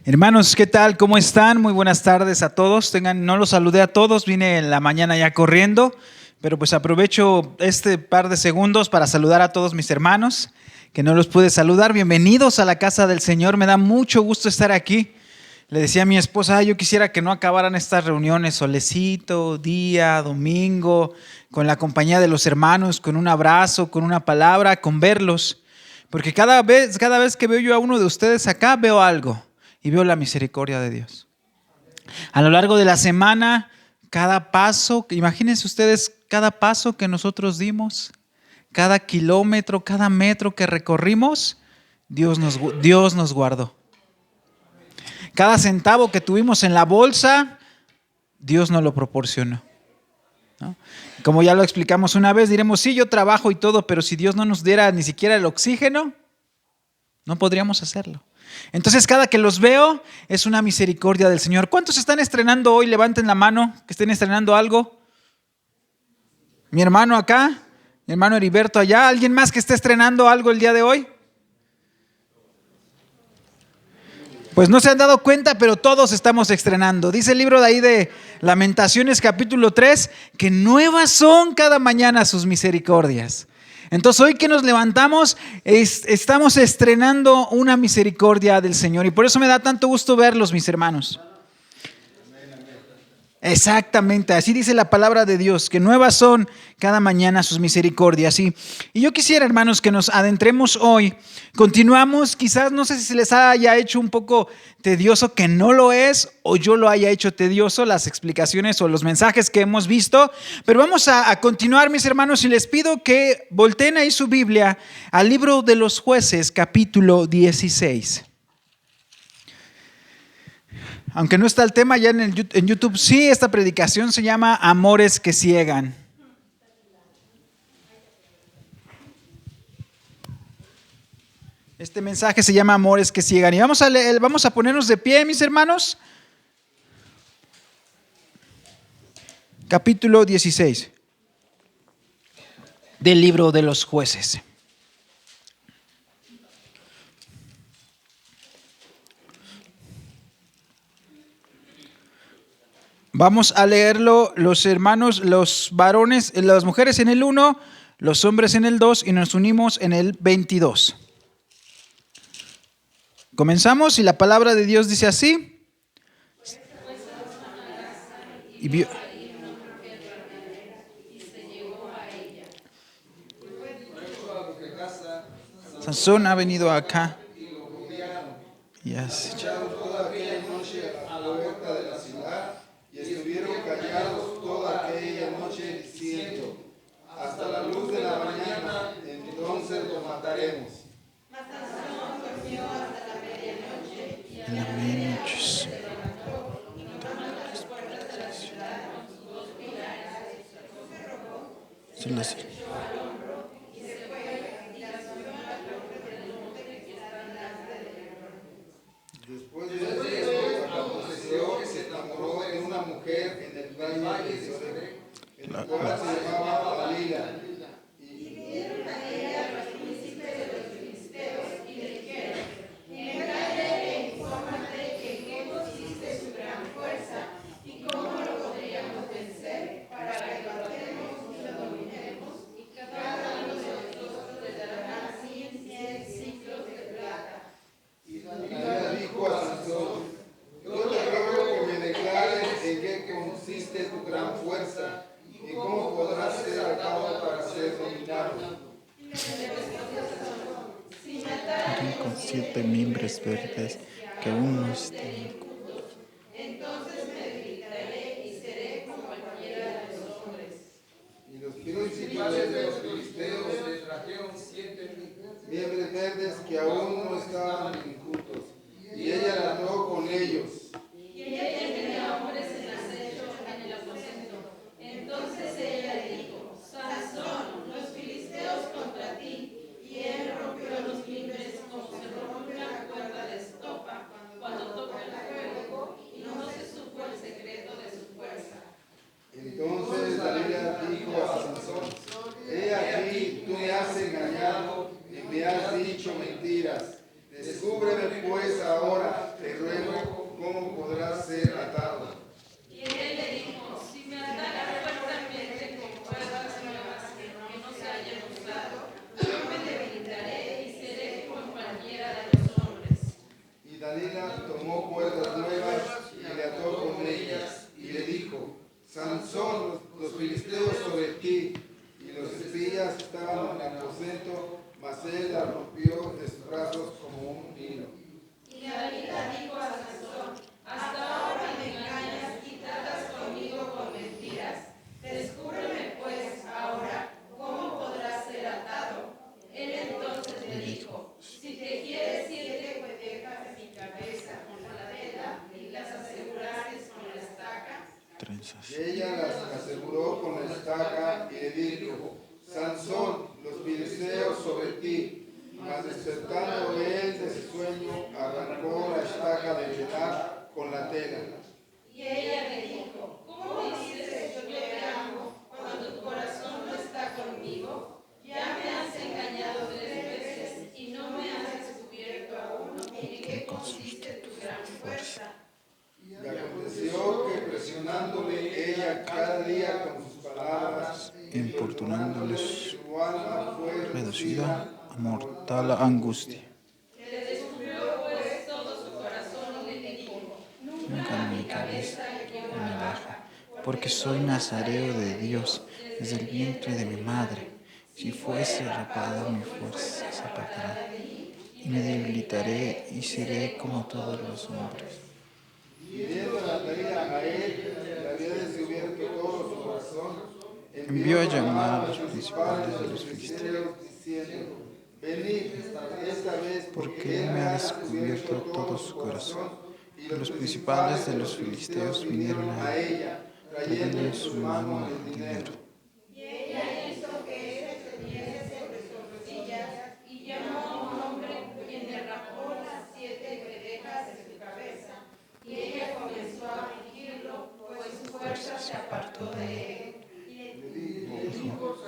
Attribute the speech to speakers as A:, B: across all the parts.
A: Hermanos, ¿qué tal? ¿Cómo están? Muy buenas tardes a todos. No los saludé a todos, vine en la mañana ya corriendo, pero pues aprovecho este par de segundos para saludar a todos mis hermanos, que no los pude saludar. Bienvenidos a la casa del Señor, me da mucho gusto estar aquí. Le decía a mi esposa, yo quisiera que no acabaran estas reuniones, solecito, día, domingo, con la compañía de los hermanos, con un abrazo, con una palabra, con verlos. Porque cada vez que veo yo a uno de ustedes acá, veo algo. Y veo la misericordia de Dios. A lo largo de la semana, cada paso, imagínense ustedes, cada paso que nosotros dimos, cada kilómetro, cada metro que recorrimos, Dios nos guardó. Cada centavo que tuvimos en la bolsa, Dios nos lo proporcionó, ¿no? Como ya lo explicamos una vez, diremos, sí, yo trabajo y todo, pero si Dios no nos diera ni siquiera el oxígeno, no podríamos hacerlo. Entonces, cada que los veo es una misericordia del Señor. ¿Cuántos están estrenando hoy? Levanten la mano, que estén estrenando algo. Mi hermano acá, mi hermano Heriberto allá. ¿Alguien más que esté estrenando algo el día de hoy? Pues no se han dado cuenta, pero todos estamos estrenando. Dice el libro de ahí de Lamentaciones capítulo 3, que nuevas son cada mañana sus misericordias. Entonces hoy que nos levantamos, estamos estrenando una misericordia del Señor. Y por eso me da tanto gusto verlos, mis hermanos. Exactamente, así dice la palabra de Dios, que nuevas son cada mañana sus misericordias. Y yo quisiera, hermanos, que nos adentremos hoy. Continuamos, quizás no sé si se les haya hecho un poco tedioso, que no lo es, o yo lo haya hecho tedioso, las explicaciones o los mensajes que hemos visto. Pero vamos a continuar, mis hermanos, y les pido que volteen ahí su Biblia al libro de los Jueces, capítulo 16. Aunque no está el tema ya en YouTube, sí, esta predicación se llama Amores que ciegan. Este mensaje se llama Amores que ciegan. Y vamos a ponernos de pie, mis hermanos. Capítulo 16 del libro de los Jueces. Vamos a leerlo los hermanos, los varones, las mujeres en el 1, los hombres en el 2 y nos unimos en el 22. Comenzamos y la palabra de Dios dice así. Y vio. Sansón ha venido acá. Yes.
B: Hasta la luz de la mañana, entonces lo mataremos. Sansón durmió hasta la medianoche y a la medianoche se levantó y tomando las puertas de la ciudad con sus dos pilares, se robó, se las echó al hombro y se fue y la subió a la torre del monte que está delante de Hebrón. Después de esto, aconteció que se enamoró de una mujer en el valle de Sorek, el cual se llamaba Dalila. Y vinieron a ella los príncipes de los filisteos y le dijeron: envíale e infórmate en qué consiste su gran fuerza y cómo lo podríamos vencer, para que lo atemos y lo dominemos, y cada uno de nosotros le dará 100 ciclos de plata. Y Dalila dijo a Sansón: yo te ruego que me declares en qué consiste tu gran fuerza y cómo podrás ser atado para ser dominado.
C: Con 7 mimbres verdes que aún no están.
B: Entonces me debilitaré y seré como cualquiera de los hombres. Y los principales de los filisteos le trajeron 7 miembros verdes que aún no estaban incultos, y ella la ató con ellos. Y ella tenía hombres en acecho en el aposento. Entonces ella le dijo: Sansón, los filisteos contra ti. Y él rompió los mimbres como se rompe la cuerda de estopa cuando toca el fuego, y no se supo el secreto de su fuerza. Entonces Dalila dijo a Sansón: he aquí, tú me has engañado y me has dicho mentiras. Descúbreme pues ahora te ruego, ¿cómo podrá ser atado?
D: Y él le dijo, si me ataras fuertemente con cuerdas nuevas que no se hayan usado, yo me debilitaré y seré compañera de los hombres.
B: Y Dalila tomó cuerdas nuevas y le ató con ellas, y le dijo, Sansón, los filisteos sobre ti. Y los espías estaban en el aposento, mas él la rompió de sus brazos como un hilo.
D: Y Dalila dijo a Sansón, hasta ahora me engañas y tratas conmigo con mentiras. Descúbreme pues ahora cómo podrás ser atado. Él entonces le dijo, si te quieres 7 cuetejas de mi cabeza con la vela y las asegurares con la estaca.
C: Trenzas.
B: Y ella las aseguró con la estaca y le dijo, Sansón, los filisteos sobre ti. Mas despertando él de su sueño, arrancó la estaca de velar con la tela.
D: Y ella le dijo, ¿cómo dices yo te amo cuando tu corazón no está conmigo? Ya me has engañado 3 veces y no me has descubierto aún en qué consiste tu gran fuerza.
B: Y aconteció que presionándole ella cada día con sus palabras,
C: Importunándoles,
B: su alma fue
C: reducida a mortal angustia.
D: Le descubrió pues todo su corazón y le dijo,
C: Nunca mi cabeza me baja, porque soy nazareo de Dios desde el vientre de mi madre. Si fuese rapada mi fuerza se apartará, y me debilitaré y seré como todos los hombres.
B: y viendo la Dalila a él, le había descubierto todo su corazón,
C: Envió a llamar a los principales de los filisteos,
B: diciendo, venid esta vez,
C: porque él me ha descubierto todo su corazón. Y los principales de los filisteos vinieron a él, trayendo en su mano el dinero.
D: y ella hizo que él se pusiese sobre sus rodillas y llamó a un hombre quien le rapó las 7 cuetejas de su cabeza. Y ella comenzó a afligirlo, pues su fuerza se apartó de él.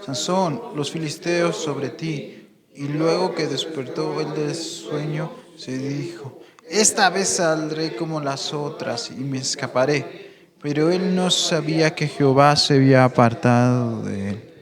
C: Sansón, los filisteos sobre ti. Y luego que despertó él del sueño, se dijo, esta vez saldré como las otras y me escaparé. Pero él no sabía que Jehová se había apartado de él.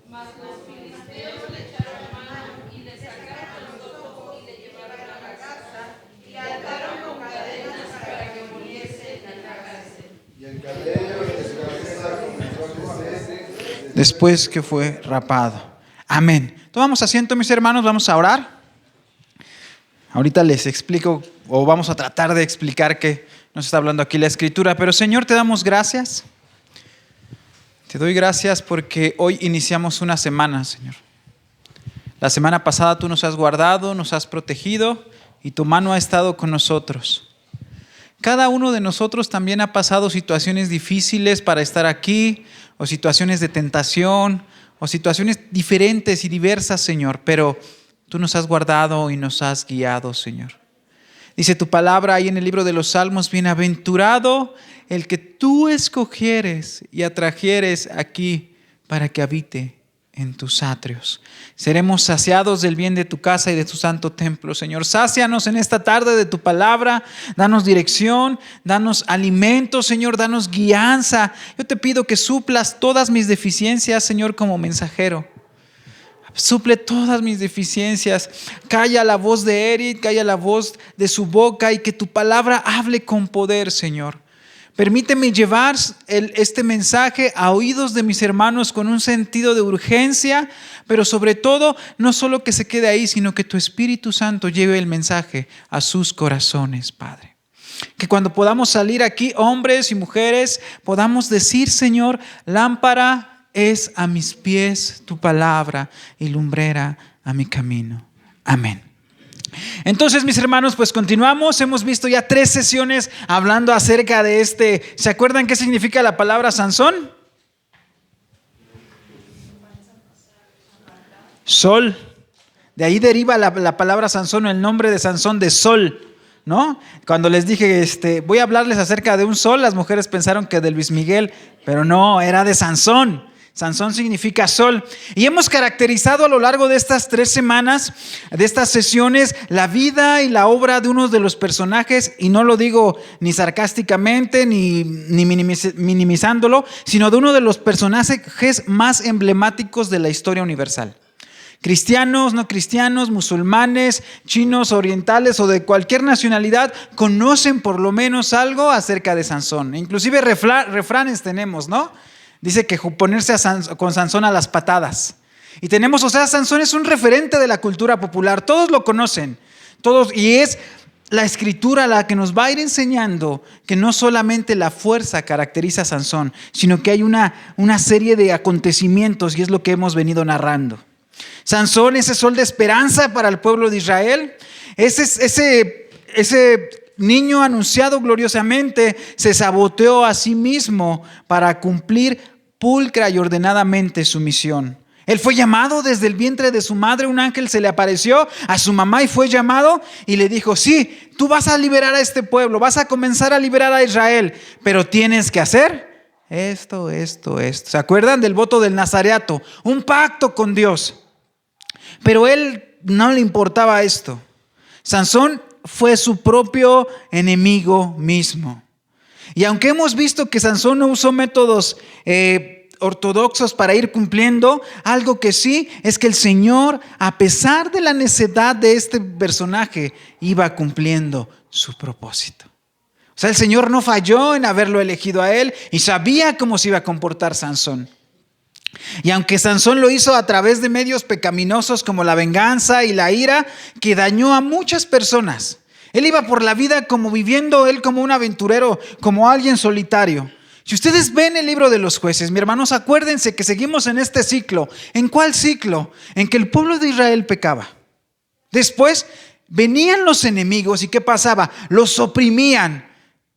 D: Mas los filisteos le echaron mano y le sacaron los ojos y le llevaron a la casa y le ataron con cadenas para que muriese en la cárcel.
B: Y el cabello de su cabeza comenzó a crecer
A: Después que fue rapado. Amén. Tomamos asiento, mis hermanos, vamos a orar. Ahorita les explico, o vamos a tratar de explicar qué nos está hablando aquí la Escritura. Pero Señor, te damos gracias. Te doy gracias porque hoy iniciamos una semana, Señor. La semana pasada tú nos has guardado, nos has protegido y tu mano ha estado con nosotros. Cada uno de nosotros también ha pasado situaciones difíciles para estar aquí, o situaciones de tentación, o situaciones diferentes y diversas, Señor, pero tú nos has guardado y nos has guiado, Señor. Dice tu palabra ahí en el libro de los Salmos, bienaventurado el que tú escogieres y atrajeres aquí para que habite en tus atrios. Seremos saciados del bien de tu casa y de tu santo templo, Señor. Sácianos en esta tarde de tu palabra, danos dirección, danos alimento, Señor, danos guianza. Yo te pido que suplas todas mis deficiencias, Señor, como mensajero. Suple todas mis deficiencias. Calla la voz de Eric, calla la voz de su boca y que tu palabra hable con poder, Señor. Permíteme llevar este mensaje a oídos de mis hermanos con un sentido de urgencia, pero sobre todo, no solo que se quede ahí, sino que tu Espíritu Santo lleve el mensaje a sus corazones, Padre. Que cuando podamos salir aquí, hombres y mujeres, podamos decir, Señor, lámpara es a mis pies tu palabra y lumbrera a mi camino. Amén. Entonces, mis hermanos, pues continuamos. Hemos visto ya 3 sesiones hablando acerca de este. ¿Se acuerdan qué significa la palabra Sansón? Sol. De ahí deriva la palabra Sansón, el nombre de Sansón, de sol, ¿no? Cuando les dije, voy a hablarles acerca de un sol, las mujeres pensaron que de Luis Miguel, pero no, era de Sansón. Sansón significa sol. Y hemos caracterizado a lo largo de estas 3 semanas, de estas sesiones, la vida y la obra de uno de los personajes, y no lo digo ni sarcásticamente ni minimizándolo, sino de uno de los personajes más emblemáticos de la historia universal. Cristianos, no cristianos, musulmanes, chinos, orientales o de cualquier nacionalidad conocen por lo menos algo acerca de Sansón. Inclusive refranes tenemos, ¿no? Dice que ponerse con Sansón a las patadas. Y tenemos, Sansón es un referente de la cultura popular. Todos lo conocen. Todos, y es la escritura la que nos va a ir enseñando que no solamente la fuerza caracteriza a Sansón, sino que hay una serie de acontecimientos, y es lo que hemos venido narrando. Sansón, ese sol de esperanza para el pueblo de Israel, ese niño anunciado gloriosamente se saboteó a sí mismo para cumplir pulcra y ordenadamente su misión. Él fue llamado desde el vientre de su madre, un ángel se le apareció a su mamá y fue llamado y le dijo: sí, tú vas a liberar a este pueblo, vas a comenzar a liberar a Israel, pero tienes que hacer esto. ¿Se acuerdan del voto del nazareato? Un pacto con Dios. Pero él no le importaba esto. Sansón fue su propio enemigo mismo. Y aunque hemos visto que Sansón no usó métodos ortodoxos para ir cumpliendo, algo que sí es que el Señor, a pesar de la necedad de este personaje, iba cumpliendo su propósito. O sea, el Señor no falló en haberlo elegido a él y sabía cómo se iba a comportar Sansón. Y aunque Sansón lo hizo a través de medios pecaminosos como la venganza y la ira, que dañó a muchas personas, él iba por la vida como viviendo él como un aventurero, como alguien solitario. Si ustedes ven el libro de los jueces, mis hermanos, acuérdense que seguimos en este ciclo. ¿En cuál ciclo? En que el pueblo de Israel pecaba. Después venían los enemigos y ¿qué pasaba? Los oprimían.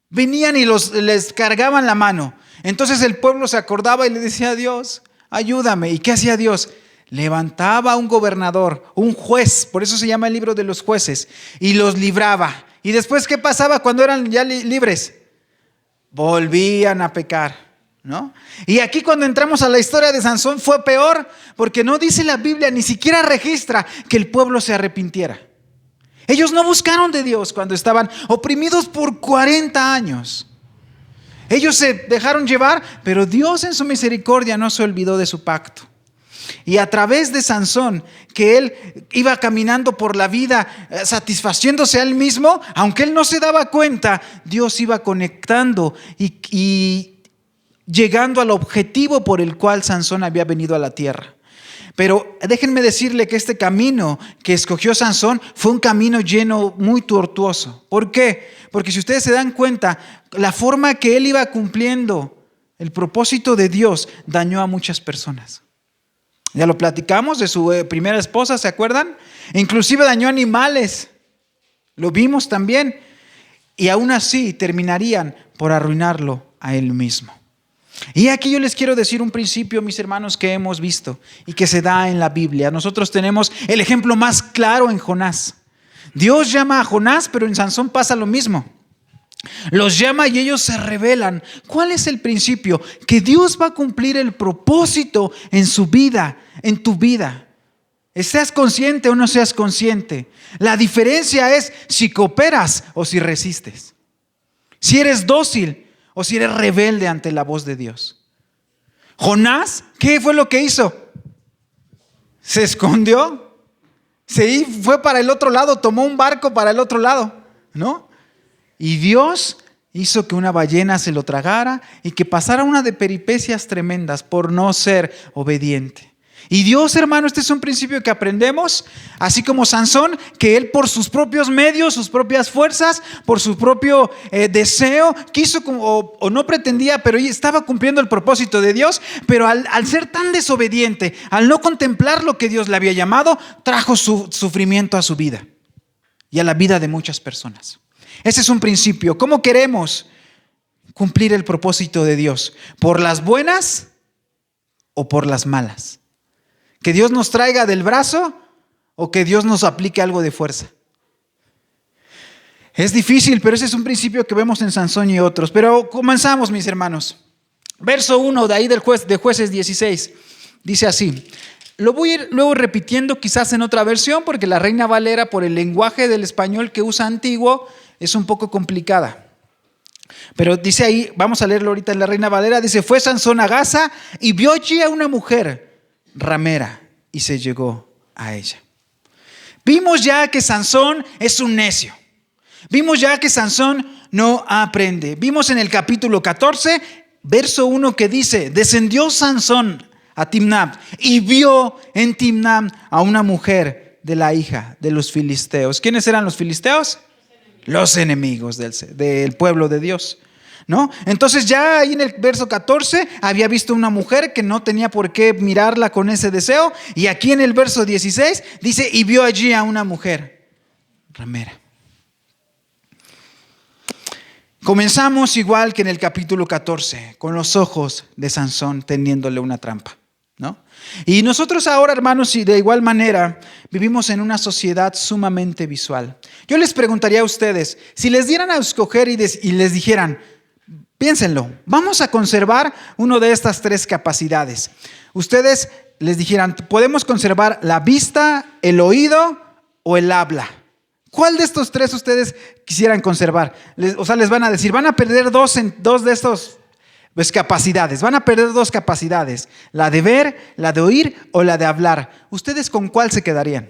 A: Venían y les cargaban la mano. Entonces el pueblo se acordaba y le decía a Dios: ayúdame. ¿Y qué hacía Dios? Levantaba un gobernador, un juez, por eso se llama el libro de los jueces, y los libraba. ¿Y después qué pasaba cuando eran ya libres? Volvían a pecar, ¿no? Y aquí cuando entramos a la historia de Sansón fue peor, porque no dice la Biblia, ni siquiera registra que el pueblo se arrepintiera. Ellos no buscaron de Dios cuando estaban oprimidos por 40 años. Ellos se dejaron llevar, pero Dios en su misericordia no se olvidó de su pacto. Y a través de Sansón, que él iba caminando por la vida satisfaciéndose a él mismo, aunque él no se daba cuenta, Dios iba conectando y llegando al objetivo por el cual Sansón había venido a la tierra. Pero déjenme decirle que este camino que escogió Sansón fue un camino lleno, muy tortuoso. ¿Por qué? Porque si ustedes se dan cuenta, la forma que él iba cumpliendo el propósito de Dios dañó a muchas personas. Ya lo platicamos de su primera esposa, ¿se acuerdan? Inclusive dañó animales. Lo vimos también. Y aún así terminarían por arruinarlo a él mismo. Y aquí yo les quiero decir un principio, mis hermanos, que hemos visto y que se da en la Biblia. Nosotros tenemos el ejemplo más claro en Jonás. Dios llama a Jonás, pero en Sansón pasa lo mismo. Los llama y ellos se rebelan. ¿Cuál es el principio? Que Dios va a cumplir el propósito en su vida, en tu vida. Seas consciente o no seas consciente. La diferencia es si cooperas o si resistes. Si eres dócil o si eres rebelde ante la voz de Dios. Jonás, ¿qué fue lo que hizo? Se escondió. Se fue para el otro lado, tomó un barco para el otro lado, ¿no? Y Dios hizo que una ballena se lo tragara y que pasara una de peripecias tremendas por no ser obediente. Y Dios, hermano, este es un principio que aprendemos, así como Sansón, que él por sus propios medios, sus propias fuerzas, por su propio deseo, quiso o no pretendía, pero estaba cumpliendo el propósito de Dios, pero al ser tan desobediente, al no contemplar lo que Dios le había llamado, trajo su sufrimiento a su vida y a la vida de muchas personas. Ese es un principio. ¿Cómo queremos cumplir el propósito de Dios? ¿Por las buenas o por las malas? ¿Que Dios nos traiga del brazo o que Dios nos aplique algo de fuerza? Es difícil, pero ese es un principio que vemos en Sansón y otros. Pero comenzamos, mis hermanos. Verso 1 de ahí de Jueces 16. Dice así. Lo voy a ir luego repitiendo quizás en otra versión porque la Reina Valera, por el lenguaje del español que usa antiguo, es un poco complicada. Pero dice ahí, vamos a leerlo ahorita en la Reina Valera, dice: fue Sansón a Gaza y vio allí a una mujer ramera y se llegó a ella. Vimos ya que Sansón es un necio. Vimos ya que Sansón no aprende. Vimos en el capítulo 14, verso 1 que dice: descendió Sansón a Timnat y vio en Timnat a una mujer de la hija de los filisteos. ¿Quiénes eran los filisteos? Los enemigos del pueblo de Dios, ¿no? Entonces ya ahí en el verso 14 había visto una mujer que no tenía por qué mirarla con ese deseo, y aquí en el verso 16 dice: y vio allí a una mujer ramera. Comenzamos igual que en el capítulo 14, con los ojos de Sansón tendiéndole una trampa, ¿no? Y nosotros ahora, hermanos, y de igual manera vivimos en una sociedad sumamente visual. Yo les preguntaría a ustedes, si les dieran a escoger y les dijeran: piénsenlo, vamos a conservar una de estas tres capacidades. Ustedes les dijeran: podemos conservar la vista, el oído o el habla. ¿Cuál de estos tres ustedes quisieran conservar? Les van a decir, van a perder dos de estos capacidades. Van a perder dos capacidades: la de ver, la de oír o la de hablar. ¿Ustedes con cuál se quedarían?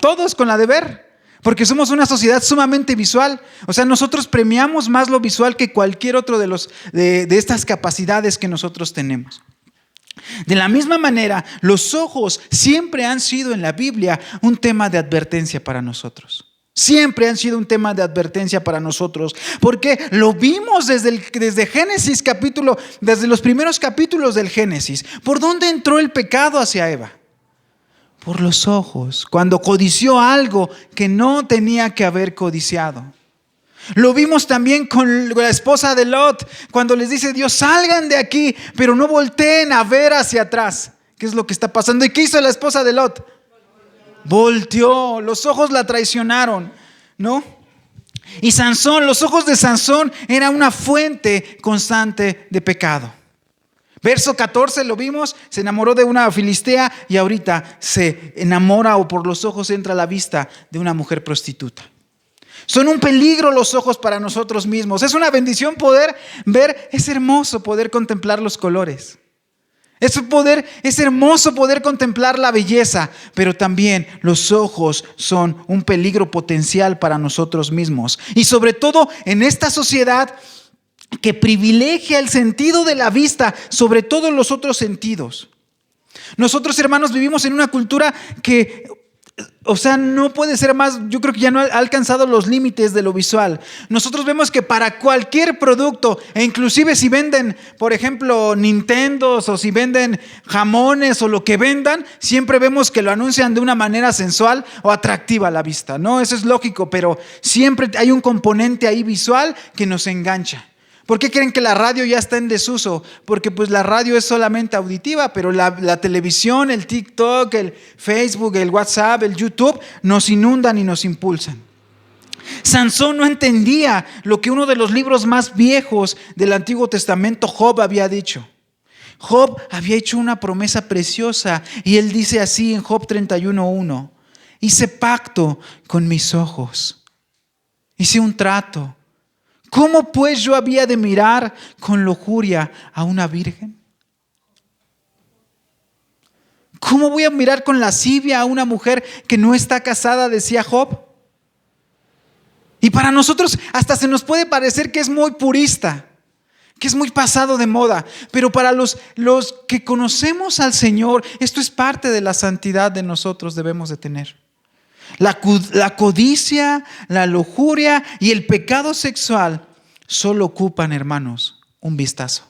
A: Todos con la de ver, porque somos una sociedad sumamente visual. O sea, nosotros premiamos más lo visual que cualquier otro de estas capacidades que nosotros tenemos. De la misma manera, los ojos siempre han sido en la Biblia un tema de advertencia para nosotros. Siempre han sido un tema de advertencia para nosotros, porque lo vimos desde Génesis desde los primeros capítulos del Génesis. ¿Por dónde entró el pecado hacia Eva? Por los ojos, cuando codició algo que no tenía que haber codiciado. Lo vimos también con la esposa de Lot, cuando les dice Dios: salgan de aquí, pero no volteen a ver hacia atrás. ¿Qué es lo que está pasando? ¿Y qué hizo la esposa de Lot? Volteó, los ojos la traicionaron, ¿no? Y Sansón, los ojos de Sansón era una fuente constante de pecado. Verso 14 lo vimos, se enamoró de una filistea y ahorita se enamora, o por los ojos entra a la vista, de una mujer prostituta. Son un peligro los ojos para nosotros mismos. Es una bendición poder ver, es hermoso poder contemplar los colores. Es hermoso poder contemplar la belleza, pero también los ojos son un peligro potencial para nosotros mismos. Y sobre todo en esta sociedad que privilegia el sentido de la vista sobre todos los otros sentidos. Nosotros, hermanos, vivimos en una cultura que, no puede ser más. Yo creo que ya no ha alcanzado los límites de lo visual. Nosotros vemos que para cualquier producto, e inclusive si venden, por ejemplo, Nintendos, o si venden jamones o lo que vendan, siempre vemos que lo anuncian de una manera sensual o atractiva a la vista, ¿no? Eso es lógico, pero siempre hay un componente ahí visual que nos engancha. ¿Por qué creen que la radio ya está en desuso? Porque pues la radio es solamente auditiva, pero la televisión, el TikTok, el Facebook, el WhatsApp, el YouTube nos inundan y nos impulsan. Sansón no entendía lo que uno de los libros más viejos del Antiguo Testamento, Job, había dicho. Job había hecho una promesa preciosa y él dice así en Job 31:1: hice pacto con mis ojos, hice un trato. ¿Cómo pues yo había de mirar con lujuria a una virgen? ¿Cómo voy a mirar con lascivia a una mujer que no está casada?, decía Job. Y para nosotros hasta se nos puede parecer que es muy purista, que es muy pasado de moda, pero para los que conocemos al Señor, esto es parte de la santidad de nosotros debemos de tener. La codicia, la lujuria y el pecado sexual solo ocupan, hermanos, un vistazo.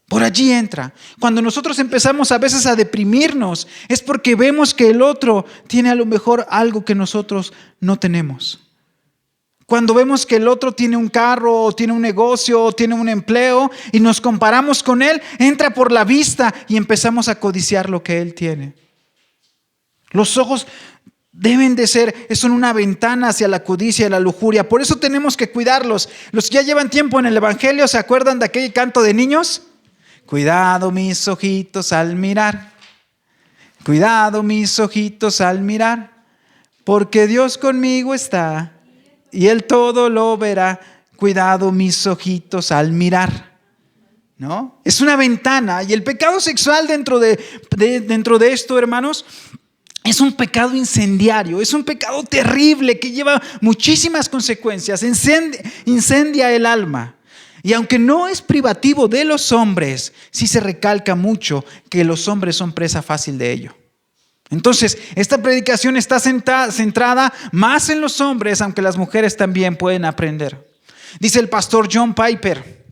A: Por allí entra. Cuando nosotros empezamos a veces a deprimirnos, es porque vemos que el otro tiene a lo mejor algo que nosotros no tenemos. Cuando vemos que el otro tiene un carro, o tiene un negocio, o tiene un empleo, y nos comparamos con él, entra por la vista y empezamos a codiciar lo que él tiene. Los ojos son una ventana hacia la codicia y la lujuria. Por eso tenemos que cuidarlos. Los que ya llevan tiempo en el Evangelio, ¿se acuerdan de aquel canto de niños? Cuidado mis ojitos al mirar. Cuidado mis ojitos al mirar. Porque Dios conmigo está y Él todo lo verá. Cuidado mis ojitos al mirar. ¿No? Es una ventana. Y el pecado sexual dentro de esto, hermanos, es un pecado incendiario, es un pecado terrible que lleva muchísimas consecuencias, incendia el alma. Y aunque no es privativo de los hombres, sí se recalca mucho que los hombres son presa fácil de ello. Entonces, esta predicación está centrada más en los hombres, aunque las mujeres también pueden aprender. Dice el pastor John Piper,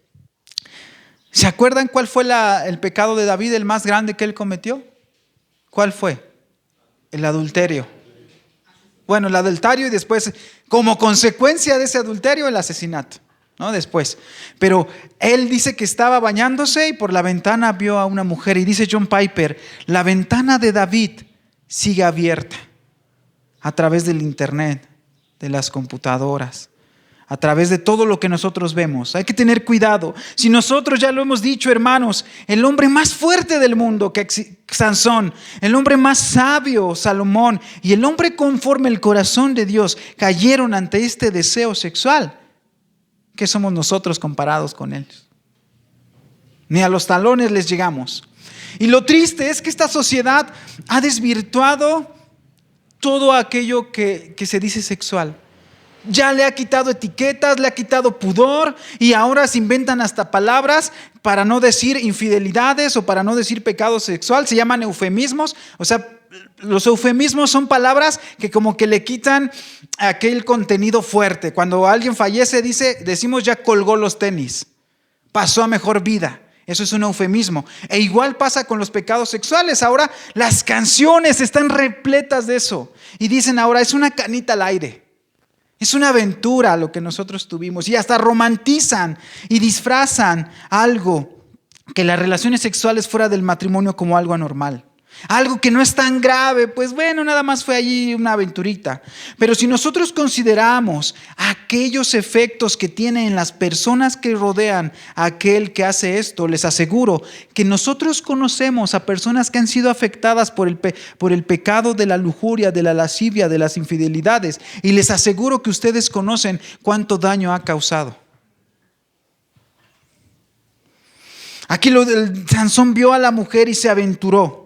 A: ¿se acuerdan cuál fue el pecado de David, el más grande que él cometió? ¿Cuál fue? El adulterio. Bueno, el adulterio y después, como consecuencia de ese adulterio, el asesinato, ¿no? Después. Pero él dice que estaba bañándose y por la ventana vio a una mujer. Y dice John Piper, la ventana de David sigue abierta a través del internet, de las computadoras, a través de todo lo que nosotros vemos. Hay que tener cuidado. Si nosotros, ya lo hemos dicho, hermanos, el hombre más fuerte del mundo, Sansón, el hombre más sabio, Salomón, y el hombre conforme el corazón de Dios, cayeron ante este deseo sexual. ¿Qué somos nosotros comparados con ellos? Ni a los talones les llegamos. Y lo triste es que esta sociedad ha desvirtuado todo aquello que se dice sexual. Ya le ha quitado etiquetas, le ha quitado pudor y ahora se inventan hasta palabras para no decir infidelidades o para no decir pecado sexual. Se llaman eufemismos. O sea, los eufemismos son palabras que como que le quitan aquel contenido fuerte. Cuando alguien fallece decimos ya colgó los tenis, pasó a mejor vida. Eso es un eufemismo. E igual pasa con los pecados sexuales. Ahora las canciones están repletas de eso. Y dicen ahora es una canita al aire. Es una aventura lo que nosotros tuvimos y hasta romantizan y disfrazan algo que las relaciones sexuales fuera del matrimonio como algo anormal. Algo que no es tan grave, pues bueno, nada más fue allí una aventurita. Pero si nosotros consideramos aquellos efectos que tiene en las personas que rodean a aquel que hace esto, les aseguro que nosotros conocemos a personas que han sido afectadas por el pecado de la lujuria, de la lascivia, de las infidelidades. Y les aseguro que ustedes conocen cuánto daño ha causado. Aquí Sansón vio a la mujer y se aventuró.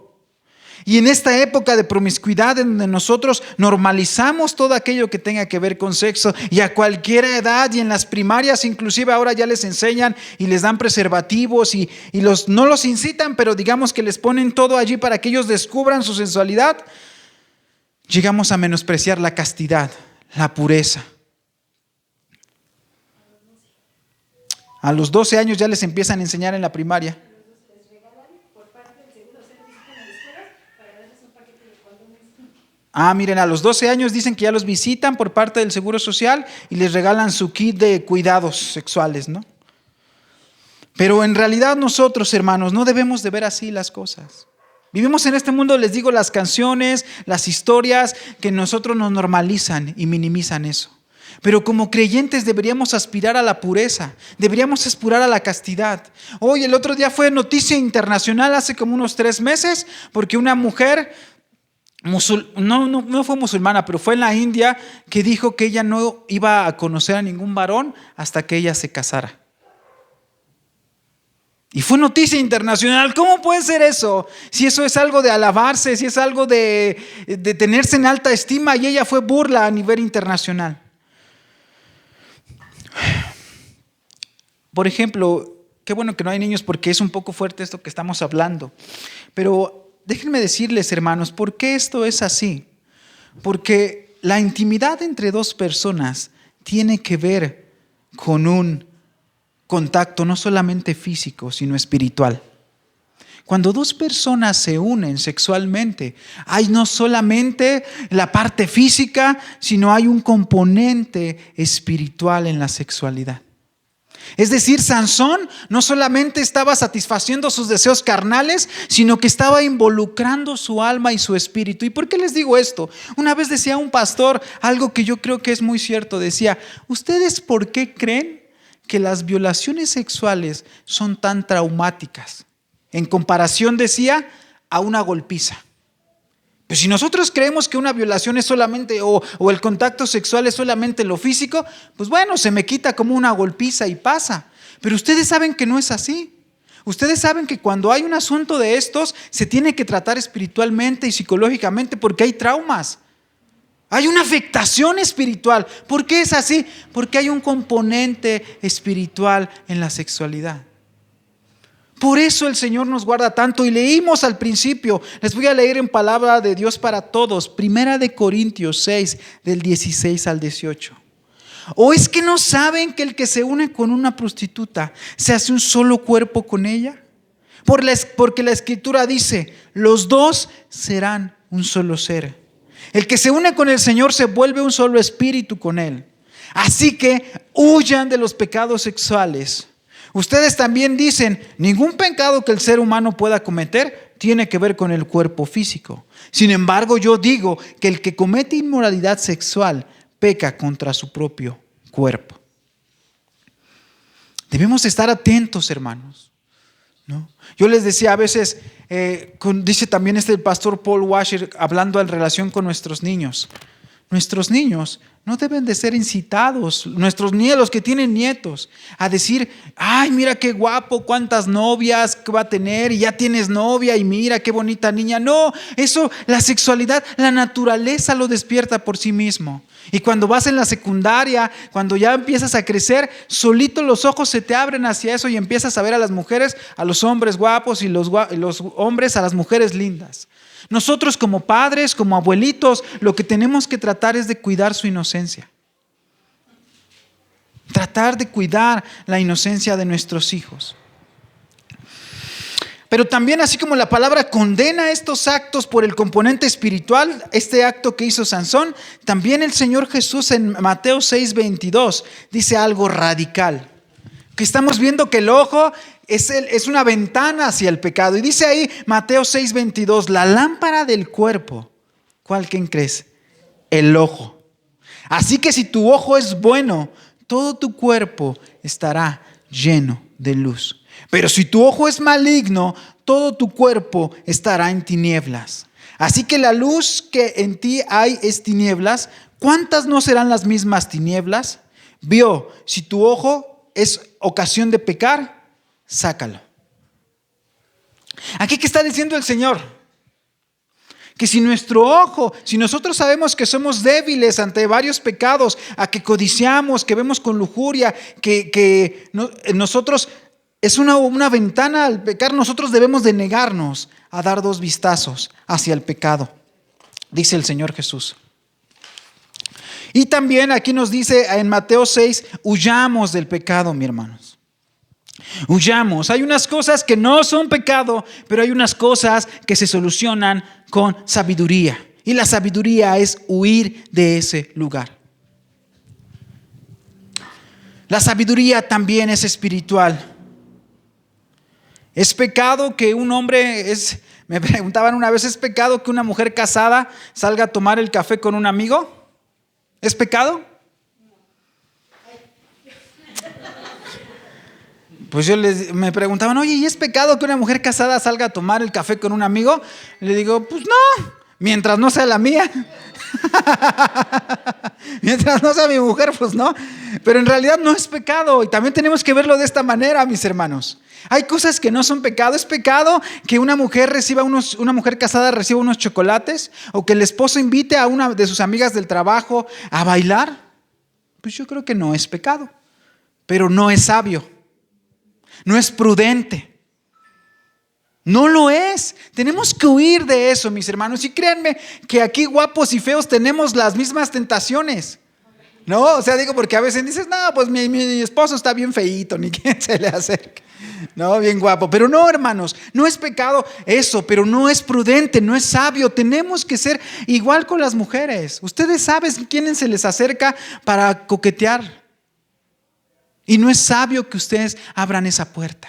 A: Y en esta época de promiscuidad en donde nosotros normalizamos todo aquello que tenga que ver con sexo y a cualquier edad y en las primarias inclusive ahora ya les enseñan y les dan preservativos y no los incitan, pero digamos que les ponen todo allí para que ellos descubran su sensualidad, llegamos a menospreciar la castidad, la pureza. A los 12 años ya les empiezan a enseñar en la primaria. Miren, a los 12 años dicen que ya los visitan por parte del Seguro Social y les regalan su kit de cuidados sexuales, ¿no? Pero en realidad nosotros, hermanos, no debemos de ver así las cosas. Vivimos en este mundo, les digo, las canciones, las historias que nosotros nos normalizan y minimizan eso. Pero como creyentes deberíamos aspirar a la pureza, deberíamos aspirar a la castidad. Hoy, el otro día fue noticia internacional hace como unos 3 meses, porque una mujer no fue musulmana, pero fue en la India, que dijo que ella no iba a conocer a ningún varón hasta que ella se casara. Y fue noticia internacional. ¿Cómo puede ser eso? Si eso es algo de alabarse, si es algo de tenerse en alta estima, y ella fue burla a nivel internacional. Por ejemplo, qué bueno que no hay niños porque es un poco fuerte esto que estamos hablando. Pero déjenme decirles, hermanos, ¿por qué esto es así? Porque la intimidad entre dos personas tiene que ver con un contacto no solamente físico, sino espiritual. Cuando dos personas se unen sexualmente, hay no solamente la parte física, sino hay un componente espiritual en la sexualidad. Es decir, Sansón no solamente estaba satisfaciendo sus deseos carnales, sino que estaba involucrando su alma y su espíritu. ¿Y por qué les digo esto? Una vez decía un pastor algo que yo creo que es muy cierto. Decía, ¿ustedes por qué creen que las violaciones sexuales son tan traumáticas? En comparación, decía, a una golpiza. Pues si nosotros creemos que una violación es solamente, o el contacto sexual es solamente lo físico, pues bueno, se me quita como una golpiza y pasa. Pero ustedes saben que no es así. Ustedes saben que cuando hay un asunto de estos, se tiene que tratar espiritualmente y psicológicamente porque hay traumas. Hay una afectación espiritual. ¿Por qué es así? Porque hay un componente espiritual en la sexualidad. Por eso el Señor nos guarda tanto. Y leímos al principio, les voy a leer en palabra de Dios para todos, 1 Corintios 6, del 16 al 18. ¿O es que no saben que el que se une con una prostituta se hace un solo cuerpo con ella? Porque la Escritura dice, los dos serán un solo ser. El que se une con el Señor se vuelve un solo espíritu con Él. Así que huyan de los pecados sexuales. Ustedes también dicen, ningún pecado que el ser humano pueda cometer tiene que ver con el cuerpo físico. Sin embargo, yo digo que el que comete inmoralidad sexual peca contra su propio cuerpo. Debemos estar atentos, hermanos, ¿no? Yo les decía a veces, dice también el pastor Paul Washer, hablando en relación con nuestros niños. Nuestros niños no deben de ser incitados, nuestros niños, los que tienen nietos, a decir, ay, mira qué guapo, cuántas novias va a tener, y ya tienes novia, y mira qué bonita niña. No, eso, la sexualidad, la naturaleza lo despierta por sí mismo. Y cuando vas en la secundaria, cuando ya empiezas a crecer, solito los ojos se te abren hacia eso y empiezas a ver a las mujeres, a los hombres guapos y los hombres a las mujeres lindas. Nosotros como padres, como abuelitos, lo que tenemos que tratar es de cuidar su inocencia. Tratar de cuidar la inocencia de nuestros hijos. Pero también, así como la palabra condena estos actos por el componente espiritual, este acto que hizo Sansón, también el Señor Jesús en Mateo 6:22 dice algo radical. Que estamos viendo que el ojo es una ventana hacia el pecado. Y dice ahí Mateo 6:22, la lámpara del cuerpo, ¿cuál quién crees? El ojo. Así que si tu ojo es bueno, todo tu cuerpo estará lleno de luz. Pero si tu ojo es maligno, todo tu cuerpo estará en tinieblas. Así que la luz que en ti hay es tinieblas. ¿Cuántas no serán las mismas tinieblas? Vio, si tu ojo es ocasión de pecar, sácalo. Aquí, ¿qué está diciendo el Señor? Que si nuestro ojo, si nosotros sabemos que somos débiles ante varios pecados, a que codiciamos, que vemos con lujuria, que nosotros es una ventana al pecar, nosotros debemos de negarnos a dar 2 vistazos hacia el pecado, dice el Señor Jesús. Y también aquí nos dice en Mateo 6, huyamos del pecado, mis hermanos. Huyamos. Hay unas cosas que no son pecado, pero hay unas cosas que se solucionan con sabiduría. Y la sabiduría es huir de ese lugar. La sabiduría también es espiritual. ¿Es pecado que un hombre me preguntaban una vez, ¿es pecado que una mujer casada salga a tomar el café con un amigo? ¿Es pecado? Pues me preguntaban, oye, ¿y es pecado que una mujer casada salga a tomar el café con un amigo? Le digo, pues no, mientras no sea la mía. Mientras no sea mi mujer, pues no. Pero en realidad no es pecado. Y también tenemos que verlo de esta manera, mis hermanos. Hay cosas que no son pecado. ¿Es pecado que una mujer casada reciba unos chocolates? ¿O que el esposo invite a una de sus amigas del trabajo a bailar? Pues yo creo que no es pecado. Pero no es sabio. No es prudente. No lo es. Tenemos que huir de eso, mis hermanos. Y créanme que aquí guapos y feos tenemos las mismas tentaciones. ¿No? O sea, digo, porque a veces dices, no, pues mi esposo está bien feíto, ni quien se le acerque. No, bien guapo. Pero no, hermanos, no es pecado eso, pero no es prudente, no es sabio. Tenemos que ser igual con las mujeres. Ustedes saben quién se les acerca para coquetear. Y no es sabio que ustedes abran esa puerta.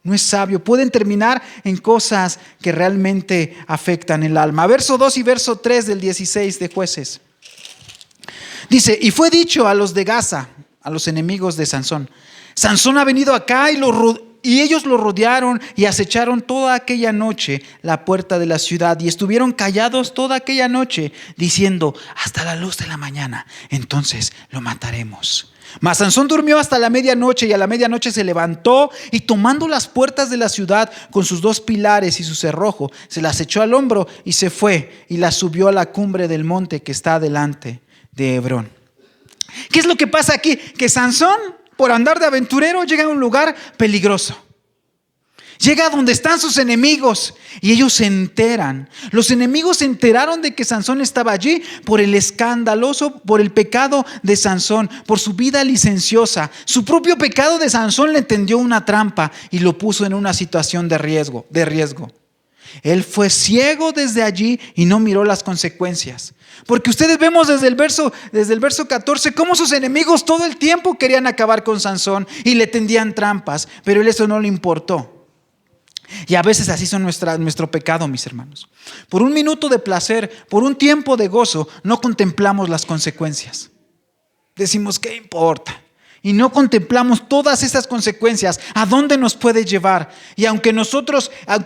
A: No es sabio. Pueden terminar en cosas que realmente afectan el alma. Verso 2 y verso 3 del 16 de Jueces. Dice, y fue dicho a los de Gaza, a los enemigos de Sansón, Sansón ha venido acá y ellos lo rodearon y acecharon toda aquella noche la puerta de la ciudad y estuvieron callados toda aquella noche diciendo, hasta la luz de la mañana, entonces lo mataremos. Mas Sansón durmió hasta la medianoche y a la medianoche se levantó y tomando las puertas de la ciudad con sus 2 pilares y su cerrojo, se las echó al hombro y se fue y las subió a la cumbre del monte que está delante de Hebrón. ¿Qué es lo que pasa aquí? Que Sansón, por andar de aventurero, llega a un lugar peligroso. Llega a donde están sus enemigos y ellos se enteran. Los enemigos se enteraron de que Sansón estaba allí por el escandaloso, por el pecado de Sansón, por su vida licenciosa. Su propio pecado de Sansón le tendió una trampa y lo puso en una situación de riesgo. Él fue ciego desde allí y no miró las consecuencias. Porque ustedes vemos desde el verso 14 cómo sus enemigos todo el tiempo querían acabar con Sansón y le tendían trampas, pero él eso no le importó. Y a veces así son nuestro pecado, mis hermanos. Por un minuto de placer, por un tiempo de gozo, no contemplamos las consecuencias. Decimos, ¿qué importa? Y no contemplamos todas esas consecuencias, ¿a dónde nos puede llevar? Y aunque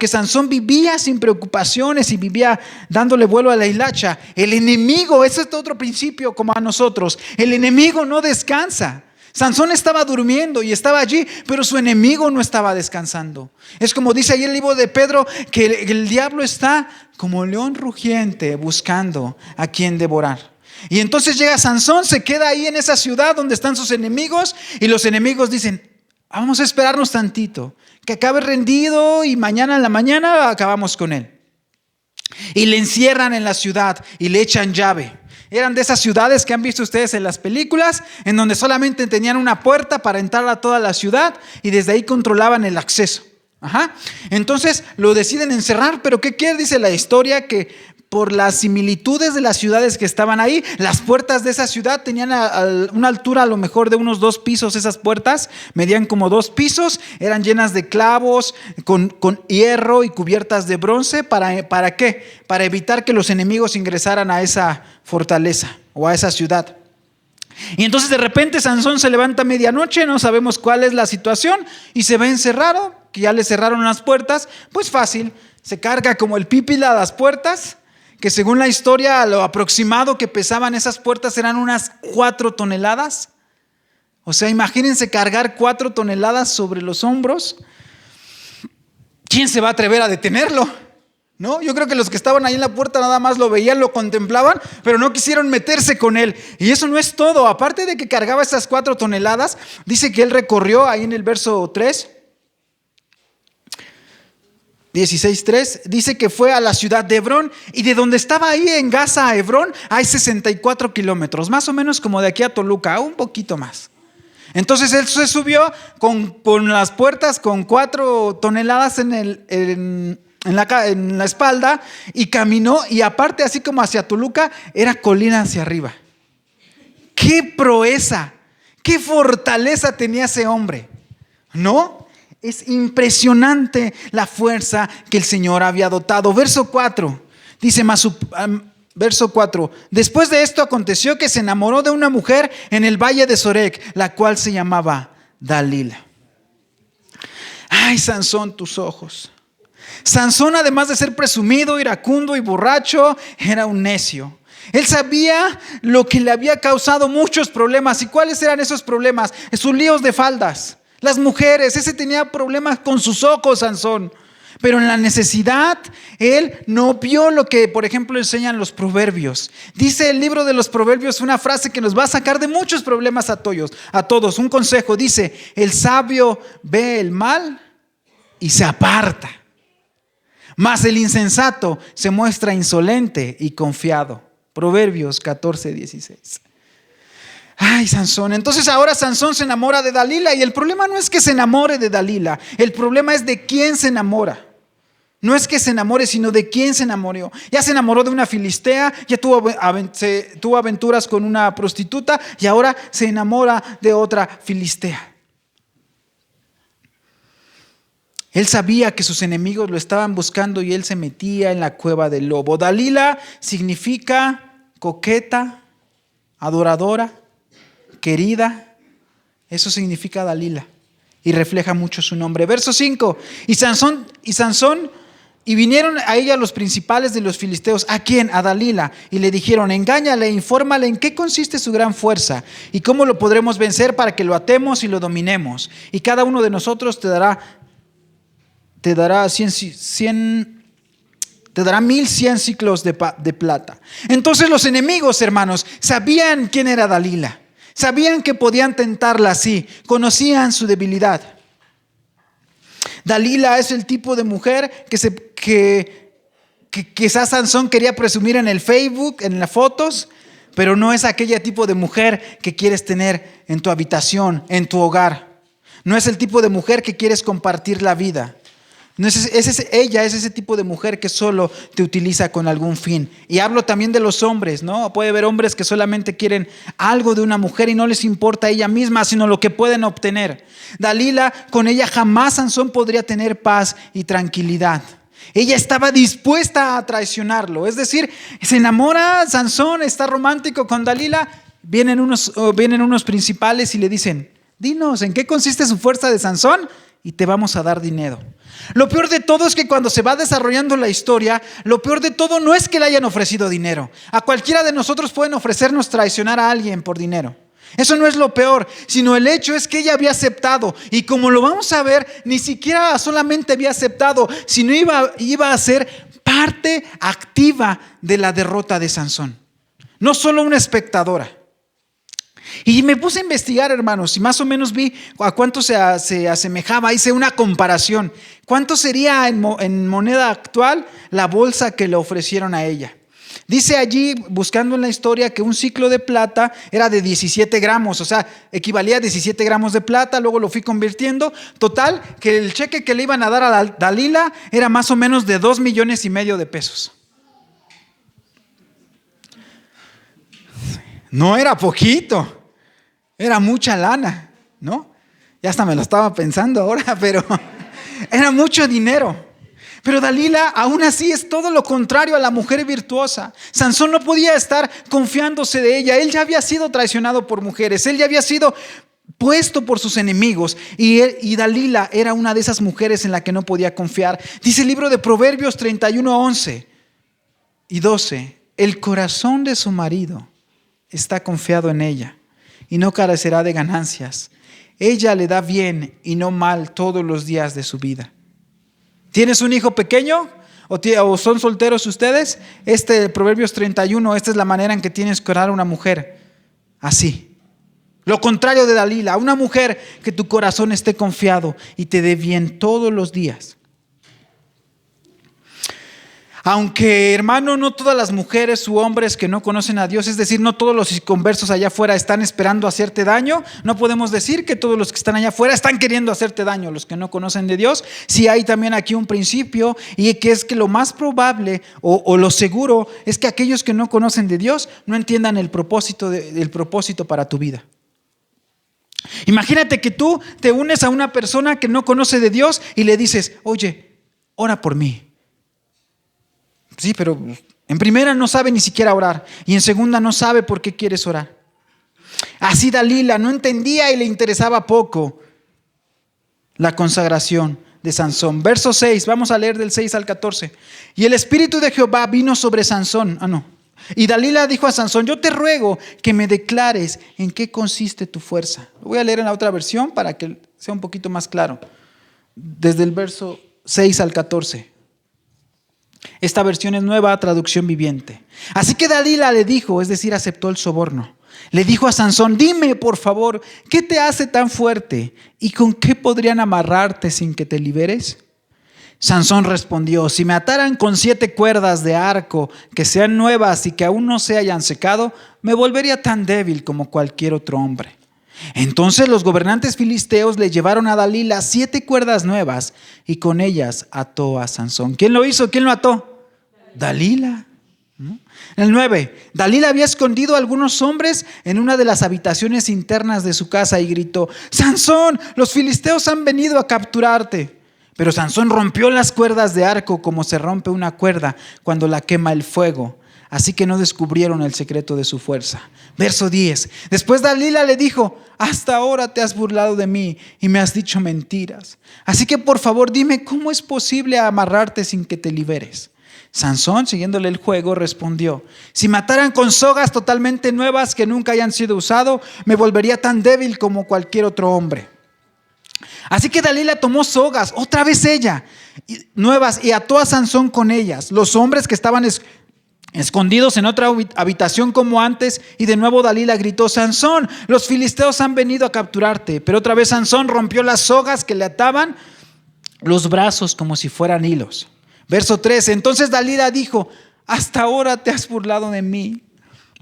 A: Sansón vivía sin preocupaciones y vivía dándole vuelo a la hilacha, el enemigo, ese es otro principio como a nosotros, el enemigo no descansa. Sansón estaba durmiendo y estaba allí, pero su enemigo no estaba descansando. Es como dice ahí el libro de Pedro, que el diablo está como león rugiente buscando a quien devorar. Y entonces llega Sansón, se queda ahí en esa ciudad donde están sus enemigos y los enemigos dicen, vamos a esperarnos tantito, que acabe rendido y mañana en la mañana acabamos con él. Y le encierran en la ciudad y le echan llave. Eran de esas ciudades que han visto ustedes en las películas, en donde solamente tenían una puerta para entrar a toda la ciudad y desde ahí controlaban el acceso. Entonces lo deciden encerrar, pero ¿qué quiere? Dice la historia que por las similitudes de las ciudades que estaban ahí, las puertas de esa ciudad tenían una altura a lo mejor de unos 2 pisos. Esas puertas medían como 2 pisos, eran llenas de clavos, con hierro y cubiertas de bronce. ¿Para qué? Para evitar que los enemigos ingresaran a esa fortaleza o a esa ciudad. Y entonces de repente Sansón se levanta a medianoche, no sabemos cuál es la situación, y se ve encerrado, que ya le cerraron las puertas. Pues fácil, se carga como el pípila a las puertas, que según la historia, lo aproximado que pesaban esas puertas eran unas 4 toneladas. O sea, imagínense cargar 4 toneladas sobre los hombros. ¿Quién se va a atrever a detenerlo? ¿No? Yo creo que los que estaban ahí en la puerta nada más lo veían, lo contemplaban, pero no quisieron meterse con él. Y eso no es todo. Aparte de que cargaba esas 4 toneladas, dice que él recorrió ahí en el verso 3. 16:3 dice que fue a la ciudad de Hebrón, y de donde estaba ahí en Gaza a Hebrón hay 64 kilómetros, más o menos como de aquí a Toluca, un poquito más. Entonces él se subió con las puertas con 4 toneladas en la espalda y caminó, y aparte así como hacia Toluca era colina hacia arriba. ¡Qué proeza! ¡Qué fortaleza tenía ese hombre! ¿No? Es impresionante la fuerza que el Señor había dotado. Verso 4, dice verso 4. Después de esto aconteció que se enamoró de una mujer en el valle de Sorek, la cual se llamaba Dalila. Ay, Sansón, tus ojos. Sansón, además de ser presumido, iracundo y borracho, era un necio. Él sabía lo que le había causado muchos problemas. ¿Y cuáles eran esos problemas? Sus líos de faldas. Las mujeres, ese tenía problemas con sus ojos, Sansón. Pero en la necesidad, él no vio lo que, por ejemplo, enseñan los proverbios. Dice el libro de los proverbios una frase que nos va a sacar de muchos problemas a todos. Un consejo, dice, el sabio ve el mal y se aparta, mas el insensato se muestra insolente y confiado. Proverbios 14:16. Ay, Sansón. Entonces ahora Sansón se enamora de Dalila, y el problema no es que se enamore de Dalila, el problema es de quién se enamora. No es que se enamore, sino de quién se enamoró. Ya se enamoró de una filistea, ya tuvo aventuras con una prostituta y ahora se enamora de otra filistea. Él sabía que sus enemigos lo estaban buscando y él se metía en la cueva del lobo. Dalila significa coqueta, adoradora, querida. Eso significa Dalila y refleja mucho su nombre. Verso 5. Y vinieron a ella los principales de los filisteos. ¿A quién? A Dalila. Y le dijeron: engáñale, infórmale en qué consiste su gran fuerza y cómo lo podremos vencer para que lo atemos y lo dominemos. Y cada uno de nosotros te dará 1,100 ciclos de plata. Entonces los enemigos, hermanos, sabían quién era Dalila. Sabían que podían tentarla así. Conocían su debilidad. Dalila es el tipo de mujer que quizás Sansón quería presumir en el Facebook, en las fotos, pero no es aquella tipo de mujer que quieres tener en tu habitación, en tu hogar. No es el tipo de mujer que quieres compartir la vida. No ella es ese tipo de mujer que solo te utiliza con algún fin. Y hablo también de los hombres, ¿no? Puede haber hombres que solamente quieren algo de una mujer y no les importa ella misma, sino lo que pueden obtener. Dalila, con ella jamás Sansón podría tener paz y tranquilidad. Ella estaba dispuesta a traicionarlo. Es decir, se enamora Sansón, está romántico con Dalila. Vienen unos principales y le dicen: dinos, ¿en qué consiste su fuerza de Sansón? Y te vamos a dar dinero. Lo peor de todo es que cuando se va desarrollando la historia, lo peor de todo no es que le hayan ofrecido dinero. A cualquiera de nosotros pueden ofrecernos traicionar a alguien por dinero. Eso no es lo peor, sino el hecho es que ella había aceptado. Y como lo vamos a ver, ni siquiera solamente había aceptado, sino iba a ser parte activa de la derrota de Sansón. No solo una espectadora. Y me puse a investigar, hermanos, y más o menos vi a cuánto se asemejaba. Hice una comparación. ¿Cuánto sería en moneda actual la bolsa que le ofrecieron a ella? Dice allí, buscando en la historia, que un ciclo de plata era de 17 gramos, o sea, equivalía a 17 gramos de plata. Luego lo fui convirtiendo. Total, que el cheque que le iban a dar a Dalila era más o menos de 2,5 millones de pesos. No era poquito, era mucha lana, ¿no? Ya hasta me lo estaba pensando ahora, pero era mucho dinero. Pero Dalila aún así es todo lo contrario a la mujer virtuosa. Sansón no podía estar confiándose de ella. Él ya había sido traicionado por mujeres. Él ya había sido puesto por sus enemigos. Y Dalila era una de esas mujeres en la que no podía confiar. Dice el libro de Proverbios 31:11 y 12. El corazón de su marido está confiado en ella y no carecerá de ganancias. Ella le da bien y no mal todos los días de su vida. ¿Tienes un hijo pequeño? ¿O son solteros ustedes? Proverbios 31, esta es la manera en que tienes que orar a una mujer. Así. Lo contrario de Dalila, una mujer que tu corazón esté confiado y te dé bien todos los días. Aunque, hermano, no todas las mujeres u hombres que no conocen a Dios, es decir, no todos los inconversos allá afuera están esperando hacerte daño. No podemos decir que todos los que están allá afuera están queriendo hacerte daño, los que no conocen de Dios. Sí hay también aquí un principio, y que es que lo más probable o lo seguro es que aquellos que no conocen de Dios no entiendan el propósito para tu vida. Imagínate que tú te unes a una persona que no conoce de Dios y le dices: oye, ora por mí. Sí, pero en primera no sabe ni siquiera orar, y en segunda no sabe por qué quieres orar. Así Dalila no entendía y le interesaba poco la consagración de Sansón. Verso 6, vamos a leer del 6 al 14. Y el Espíritu de Jehová vino sobre Sansón. Y Dalila dijo a Sansón: yo te ruego que me declares en qué consiste tu fuerza. Lo voy a leer en la otra versión para que sea un poquito más claro. Desde el verso 6 al 14. Esta versión es Nueva Traducción Viviente. Así que Dalila le dijo, es decir, aceptó el soborno. Le dijo a Sansón: dime, por favor, ¿qué te hace tan fuerte? ¿Y con qué podrían amarrarte sin que te liberes? Sansón respondió: si me ataran con 7 cuerdas de arco que sean nuevas y que aún no se hayan secado, me volvería tan débil como cualquier otro hombre. Entonces los gobernantes filisteos le llevaron a Dalila 7 cuerdas nuevas y con ellas ató a Sansón. ¿Quién lo hizo? ¿Quién lo ató? Dalila. El 9. Dalila había escondido a algunos hombres en una de las habitaciones internas de su casa y gritó: Sansón, los filisteos han venido a capturarte. Pero Sansón rompió las cuerdas de arco como se rompe una cuerda cuando la quema el fuego. Así que no descubrieron el secreto de su fuerza. Verso 10. Después Dalila le dijo: hasta ahora te has burlado de mí y me has dicho mentiras. Así que por favor dime cómo es posible amarrarte sin que te liberes. Sansón, siguiéndole el juego, respondió: si mataran con sogas totalmente nuevas que nunca hayan sido usado, me volvería tan débil como cualquier otro hombre. Así que Dalila tomó sogas, otra vez ella, nuevas, y ató a Sansón con ellas. Los hombres que estaban escondidos en otra habitación como antes, y de nuevo Dalila gritó: Sansón, los filisteos han venido a capturarte. Pero otra vez Sansón rompió las sogas que le ataban los brazos como si fueran hilos. Verso 13. Entonces Dalila dijo: hasta ahora te has burlado de mí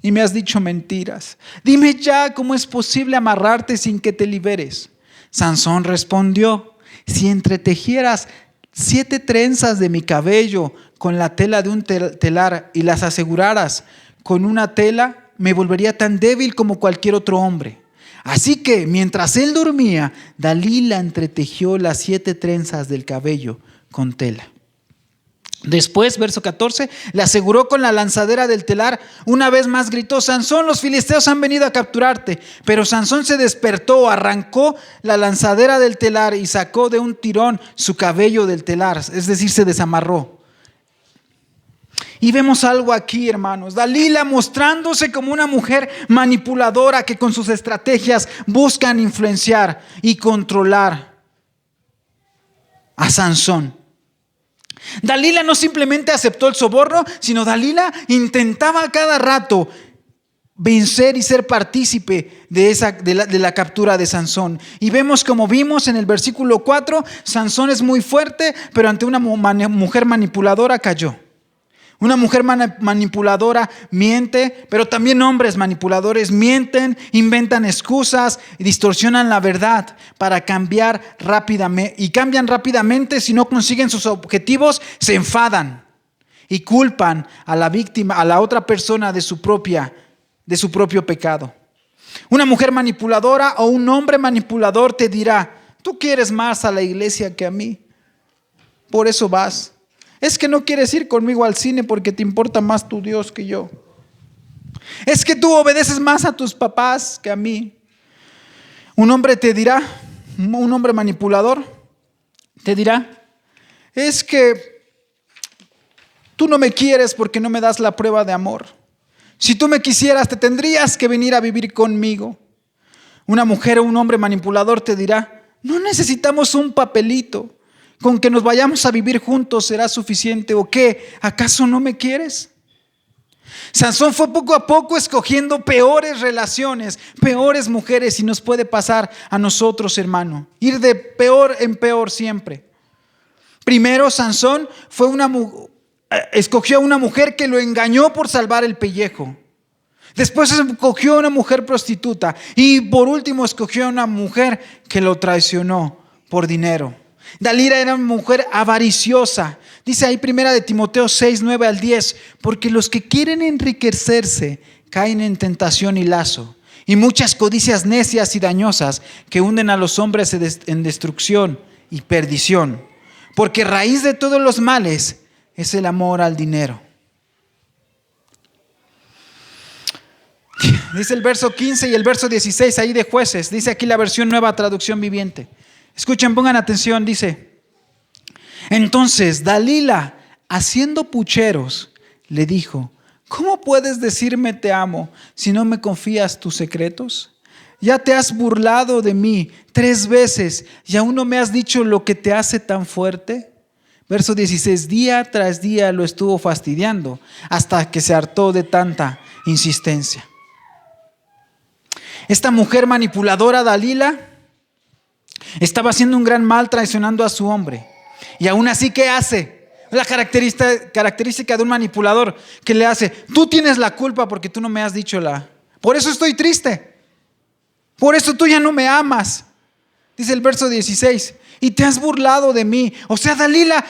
A: y me has dicho mentiras. Dime ya cómo es posible amarrarte sin que te liberes. Sansón respondió: si entretejieras 7 trenzas de mi cabello con la tela de un telar y las aseguraras con una tela, me volvería tan débil como cualquier otro hombre. Así que mientras él dormía, Dalila entretejió las 7 trenzas del cabello con tela. Después, verso 14, le aseguró con la lanzadera del telar. Una vez más gritó: Sansón, los filisteos han venido a capturarte. Pero Sansón se despertó, arrancó la lanzadera del telar y sacó de un tirón su cabello del telar, es decir, se desamarró. Y vemos algo aquí, hermanos. Dalila mostrándose como una mujer manipuladora que con sus estrategias buscan influenciar y controlar a Sansón. Dalila no simplemente aceptó el soborno, sino Dalila intentaba a cada rato vencer y ser partícipe de la captura de Sansón. Y vemos, como vimos en el versículo 4, Sansón es muy fuerte, pero ante una mujer manipuladora cayó. Una mujer manipuladora miente, pero también hombres manipuladores mienten, inventan excusas y distorsionan la verdad para cambiar rápidamente. Y cambian rápidamente. Si no consiguen sus objetivos, se enfadan y culpan a la víctima, a la otra persona de su propio pecado. Una mujer manipuladora o un hombre manipulador te dirá: tú quieres más a la iglesia que a mí, por eso vas. Es que no quieres ir conmigo al cine porque te importa más tu Dios que yo. Es que tú obedeces más a tus papás que a mí. Un hombre te dirá, un hombre manipulador te dirá: es que tú no me quieres porque no me das la prueba de amor. Si tú me quisieras, te tendrías que venir a vivir conmigo. Una mujer o un hombre manipulador te dirá: no necesitamos un papelito. Con que nos vayamos a vivir juntos será suficiente. ¿O qué? ¿Acaso no me quieres? Sansón fue poco a poco escogiendo peores relaciones, peores mujeres, y nos puede pasar a nosotros, hermano. Ir de peor en peor siempre. Primero, Sansón escogió a una mujer que lo engañó por salvar el pellejo. Después escogió a una mujer prostituta. Y por último escogió a una mujer que lo traicionó por dinero. Dalila era una mujer avariciosa. Dice ahí 1 Timoteo 6, 9 al 10: porque los que quieren enriquecerse caen en tentación y lazo, y muchas codicias necias y dañosas que hunden a los hombres en destrucción y perdición. Porque raíz de todos los males es el amor al dinero. Dice el verso 15 y el verso 16 ahí de Jueces. Dice aquí la versión Nueva Traducción Viviente. Escuchen, pongan atención, dice: entonces Dalila, haciendo pucheros, le dijo: ¿cómo puedes decirme te amo si no me confías tus secretos? Ya te has burlado de mí 3 veces y aún no me has dicho lo que te hace tan fuerte. Verso 16: día tras día lo estuvo fastidiando hasta que se hartó de tanta insistencia. Esta mujer manipuladora, Dalila, estaba haciendo un gran mal traicionando a su hombre. Y aún así, ¿qué hace? La característica de un manipulador, que le hace: tú tienes la culpa porque tú no me has dicho Por eso estoy triste. Por eso tú ya no me amas. Dice el verso 16. Y te has burlado de mí. O sea, Dalila,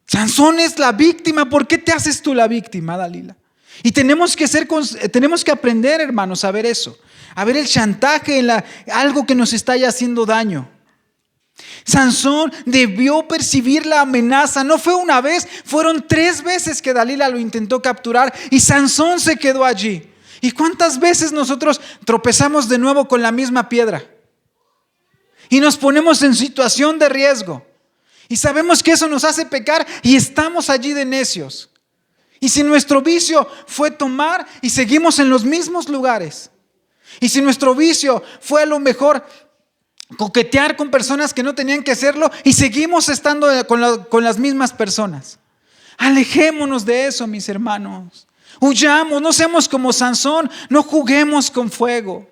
A: Sansón es la víctima. ¿Por qué te haces tú la víctima, Dalila? Y tenemos que aprender, hermanos, a ver eso. A ver el chantaje, algo que nos está ya haciendo daño. Sansón debió percibir la amenaza. No fue una vez, fueron 3 veces que Dalila lo intentó capturar y Sansón se quedó allí. ¿Y cuántas veces nosotros tropezamos de nuevo con la misma piedra? Y nos ponemos en situación de riesgo. Y sabemos que eso nos hace pecar y estamos allí de necios. Y si nuestro vicio fue tomar y seguimos en los mismos lugares. Y si nuestro vicio fue a lo mejor coquetear con personas que no tenían que hacerlo y seguimos estando con las mismas personas. Alejémonos de eso, mis hermanos. Huyamos, no seamos como Sansón, no juguemos con fuego,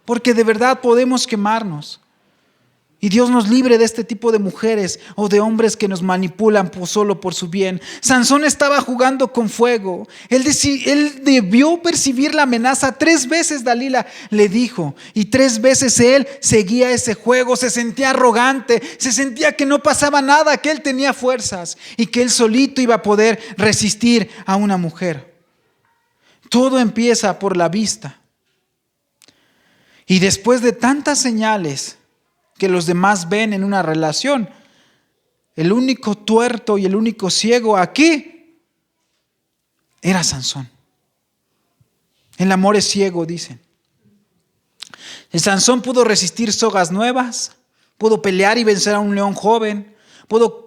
A: porque de verdad podemos quemarnos. Y Dios nos libre de este tipo de mujeres o de hombres que nos manipulan solo por su bien. Sansón estaba jugando con fuego. Él debió percibir la amenaza. 3 veces Dalila le dijo. Y 3 veces él seguía ese juego. Se sentía arrogante. Se sentía que no pasaba nada, que él tenía fuerzas. Y que él solito iba a poder resistir a una mujer. Todo empieza por la vista. Y después de tantas señales que los demás ven en una relación, el único tuerto y el único ciego aquí era Sansón. El amor es ciego, dicen. El Sansón pudo resistir sogas nuevas, pudo pelear y vencer a un león joven, pudo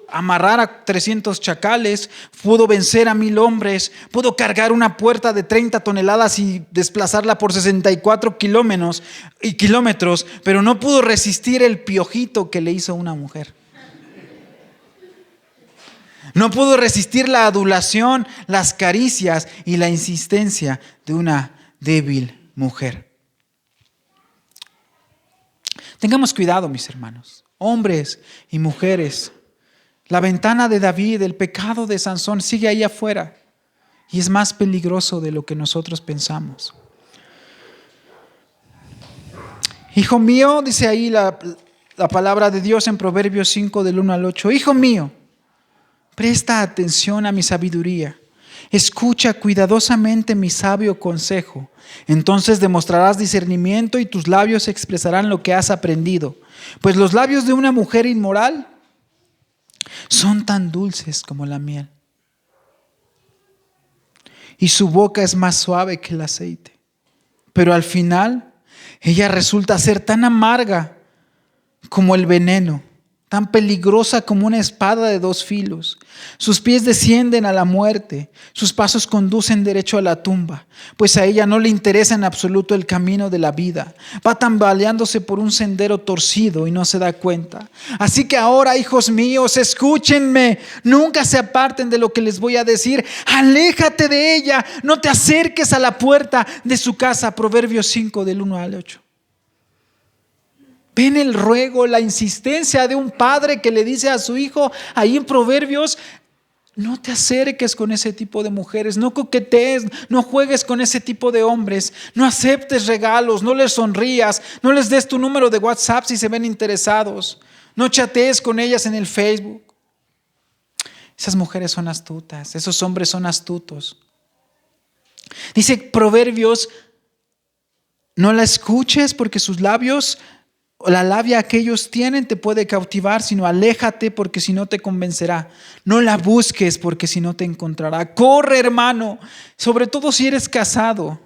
A: amarrar a 300 chacales, pudo vencer a 1000 hombres, pudo cargar una puerta de 30 toneladas y desplazarla por 64 kilómetros, pero no pudo resistir el piojito que le hizo una mujer. No pudo resistir la adulación, las caricias y la insistencia de una débil mujer. Tengamos cuidado, mis hermanos. Hombres y mujeres, la ventana de David, el pecado de Sansón sigue ahí afuera y es más peligroso de lo que nosotros pensamos. Hijo mío, dice ahí la palabra de Dios en Proverbios 5 del 1 al 8. Hijo mío, presta atención a mi sabiduría. Escucha cuidadosamente mi sabio consejo. Entonces demostrarás discernimiento y tus labios expresarán lo que has aprendido. Pues los labios de una mujer inmoral son tan dulces como la miel. Y su boca es más suave que el aceite. Pero al final ella resulta ser tan amarga como el veneno, tan peligrosa como una espada de 2 filos. Sus pies descienden a la muerte, sus pasos conducen derecho a la tumba, pues a ella no le interesa en absoluto el camino de la vida. Va tambaleándose por un sendero torcido y no se da cuenta. Así que ahora, hijos míos, escúchenme, nunca se aparten de lo que les voy a decir. Aléjate de ella, no te acerques a la puerta de su casa. Proverbios 5 del 1 al 8. Ven el ruego, la insistencia de un padre que le dice a su hijo ahí en Proverbios: no te acerques con ese tipo de mujeres, no coquetees, no juegues con ese tipo de hombres, no aceptes regalos, no les sonrías, no les des tu número de WhatsApp si se ven interesados, no chatees con ellas en el Facebook. Esas mujeres son astutas, esos hombres son astutos. Dice Proverbios: no la escuches porque sus labios, o la labia que ellos tienen, te puede cautivar, sino aléjate porque si no te convencerá. No la busques porque si no te encontrará. Corre, hermano, sobre todo si eres casado.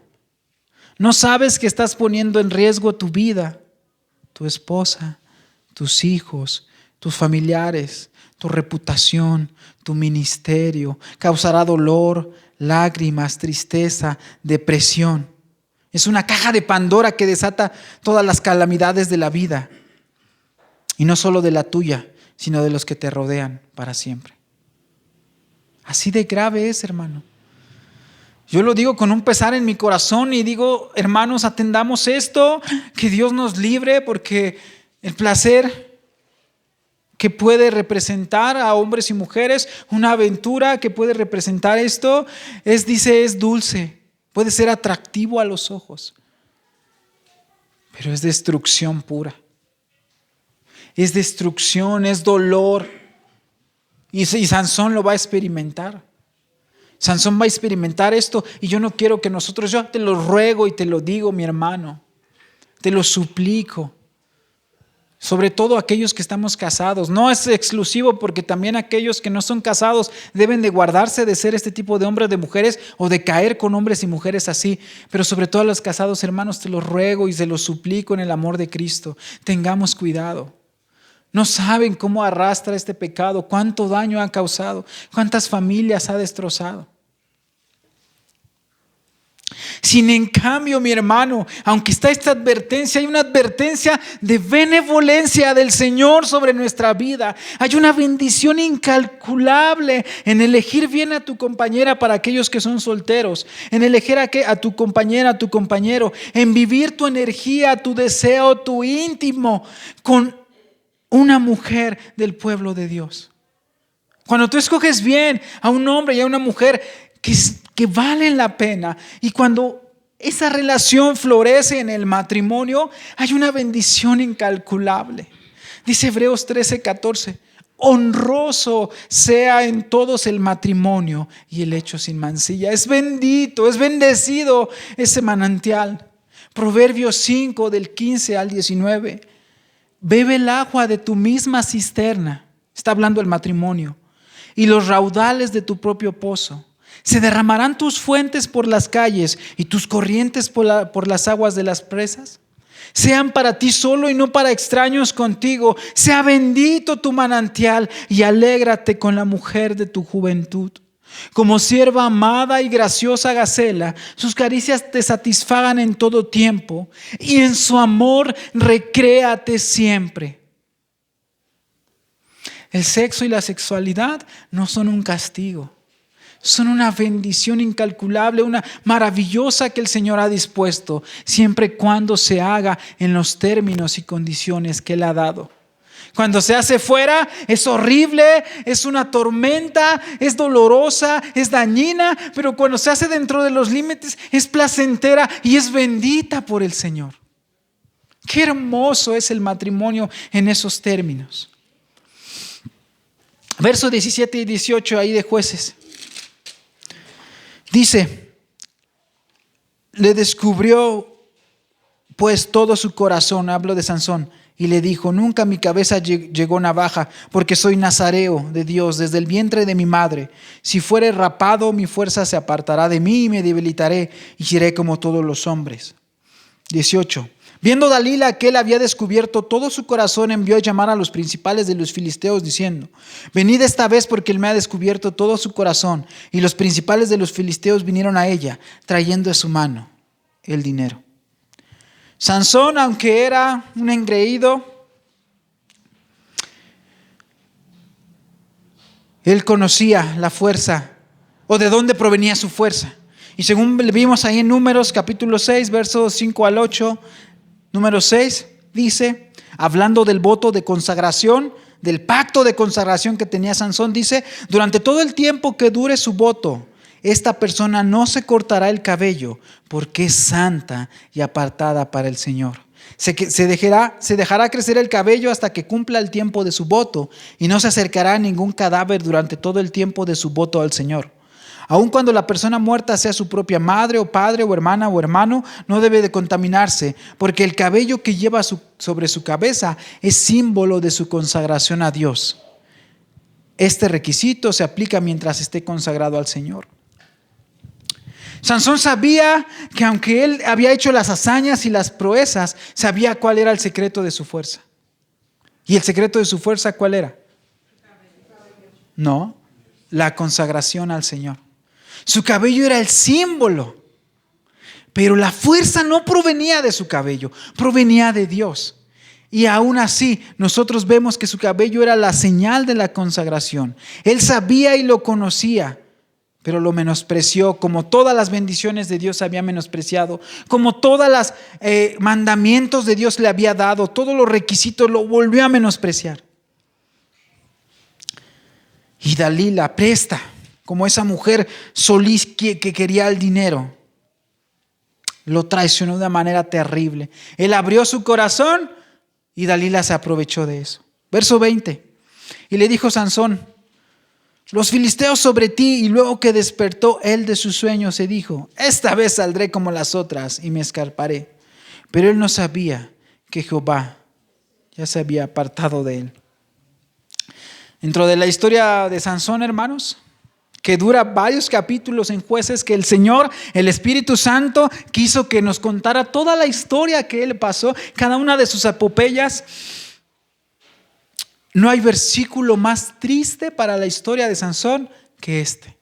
A: No sabes que estás poniendo en riesgo tu vida, tu esposa, tus hijos, tus familiares, tu reputación, tu ministerio. Causará dolor, lágrimas, tristeza, depresión. Es una caja de Pandora que desata todas las calamidades de la vida. Y no solo de la tuya, sino de los que te rodean para siempre. Así de grave es, hermano. Yo lo digo con un pesar en mi corazón y digo: hermanos, atendamos esto, que Dios nos libre, porque el placer que puede representar a hombres y mujeres, una aventura que puede representar esto, es dulce. Puede ser atractivo a los ojos, pero es destrucción pura. Es destrucción, es dolor. Y Sansón lo va a experimentar. Sansón va a experimentar esto y yo no quiero que nosotros, yo te lo ruego y te lo digo, mi hermano, te lo suplico. Sobre todo aquellos que estamos casados. No es exclusivo porque también aquellos que no son casados deben de guardarse de ser este tipo de hombres, de mujeres o de caer con hombres y mujeres así. Pero sobre todo a los casados, hermanos, te lo ruego y se lo suplico en el amor de Cristo. Tengamos cuidado. No saben cómo arrastra este pecado, cuánto daño ha causado, cuántas familias ha destrozado. Sin en cambio, mi hermano, aunque está esta advertencia, hay una advertencia de benevolencia del Señor sobre nuestra vida. Hay una bendición incalculable en elegir bien a tu compañera para aquellos que son solteros, en elegir a tu compañera, a tu compañero, en vivir tu energía, tu deseo, tu íntimo con una mujer del pueblo de Dios. Cuando tú escoges bien a un hombre y a una mujer que valen la pena, y cuando esa relación florece en el matrimonio, hay una bendición incalculable. Dice Hebreos 13:14, honroso sea en todos el matrimonio y el hecho sin mancilla. Es bendito, es bendecido ese manantial. Proverbios 5 del 15 al 19. Bebe el agua de tu misma cisterna, está hablando el matrimonio, y los raudales de tu propio pozo. Se derramarán tus fuentes por las calles y tus corrientes por las aguas de las presas. Sean para ti solo y no para extraños contigo. Sea bendito tu manantial y alégrate con la mujer de tu juventud. Como sierva amada y graciosa Gacela, sus caricias te satisfagan en todo tiempo y en su amor recréate siempre. El sexo y la sexualidad no son un castigo. Son una bendición incalculable, una maravillosa que el Señor ha dispuesto, siempre y cuando se haga en los términos y condiciones que Él ha dado. Cuando se hace fuera es horrible, es una tormenta, es dolorosa, es dañina, pero cuando se hace dentro de los límites es placentera y es bendita por el Señor. Qué hermoso es el matrimonio en esos términos. Versos 17 y 18 ahí de Jueces. Dice, le descubrió pues todo su corazón, hablo de Sansón, y le dijo, nunca a mi cabeza llegó navaja, porque soy nazareo de Dios desde el vientre de mi madre. Si fuere rapado, mi fuerza se apartará de mí y me debilitaré y seré como todos los hombres. 18. Viendo Dalila que él había descubierto todo su corazón, envió a llamar a los principales de los filisteos diciendo, venid esta vez porque él me ha descubierto todo su corazón. Y los principales de los filisteos vinieron a ella, trayendo de su mano el dinero. Sansón, aunque era un engreído, él conocía la fuerza o de dónde provenía su fuerza. Y según vimos ahí en Números capítulo 6, versos 5 al 8, Número 6 dice, hablando del voto de consagración, del pacto de consagración que tenía Sansón, dice, durante todo el tiempo que dure su voto, esta persona no se cortará el cabello porque es santa y apartada para el Señor. Se dejará crecer el cabello hasta que cumpla el tiempo de su voto y no se acercará a ningún cadáver durante todo el tiempo de su voto al Señor. Aun cuando la persona muerta sea su propia madre o padre o hermana o hermano, no debe de contaminarse, porque el cabello que lleva sobre su cabeza es símbolo de su consagración a Dios. Este requisito se aplica mientras esté consagrado al Señor. Sansón sabía que aunque él había hecho las hazañas y las proezas, sabía cuál era el secreto de su fuerza. ¿Y el secreto de su fuerza cuál era? No, la consagración al Señor. Su cabello era el símbolo, pero la fuerza no provenía de su cabello, provenía de Dios. Y aún así, nosotros vemos que su cabello era la señal de la consagración. Él sabía y lo conocía, pero lo menospreció, como todas las bendiciones de Dios había menospreciado, como todos los mandamientos de Dios le había dado, todos los requisitos lo volvió a menospreciar. Y Dalila, presta, como esa mujer solís que quería el dinero, Lo traicionó de una manera terrible. Él abrió su corazón y Dalila se aprovechó de eso. Verso 20. Y le dijo Sansón: los filisteos sobre ti. Y luego que despertó él de su sueño, se dijo: esta vez saldré como las otras y me escaparé. Pero él no sabía que Jehová ya se había apartado de él. Dentro de la historia de Sansón, hermanos, que dura varios capítulos en Jueces, que el Señor, el Espíritu Santo, quiso que nos contara toda la historia que él pasó, cada una de sus epopeyas. No hay versículo más triste para la historia de Sansón que este.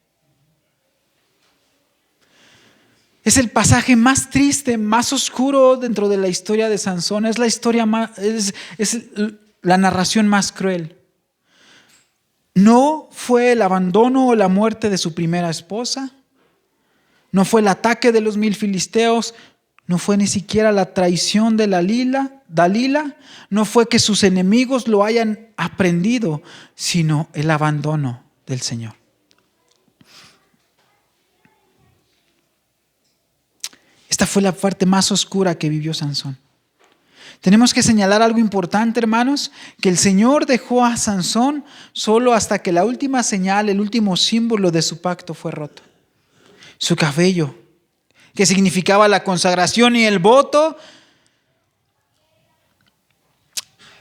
A: Es el pasaje más triste, más oscuro dentro de la historia de Sansón. Es la historia más, es la narración más cruel. No fue el abandono o la muerte de su primera esposa. No fue el ataque de los 1000 filisteos. No fue ni siquiera la traición de Dalila. No fue que sus enemigos lo hayan aprendido, sino el abandono del Señor. Esta fue la parte más oscura que vivió Sansón. Tenemos que señalar algo importante, hermanos, que el Señor dejó a Sansón solo hasta que la última señal, el último símbolo de su pacto fue roto. Su cabello, que significaba la consagración y el voto,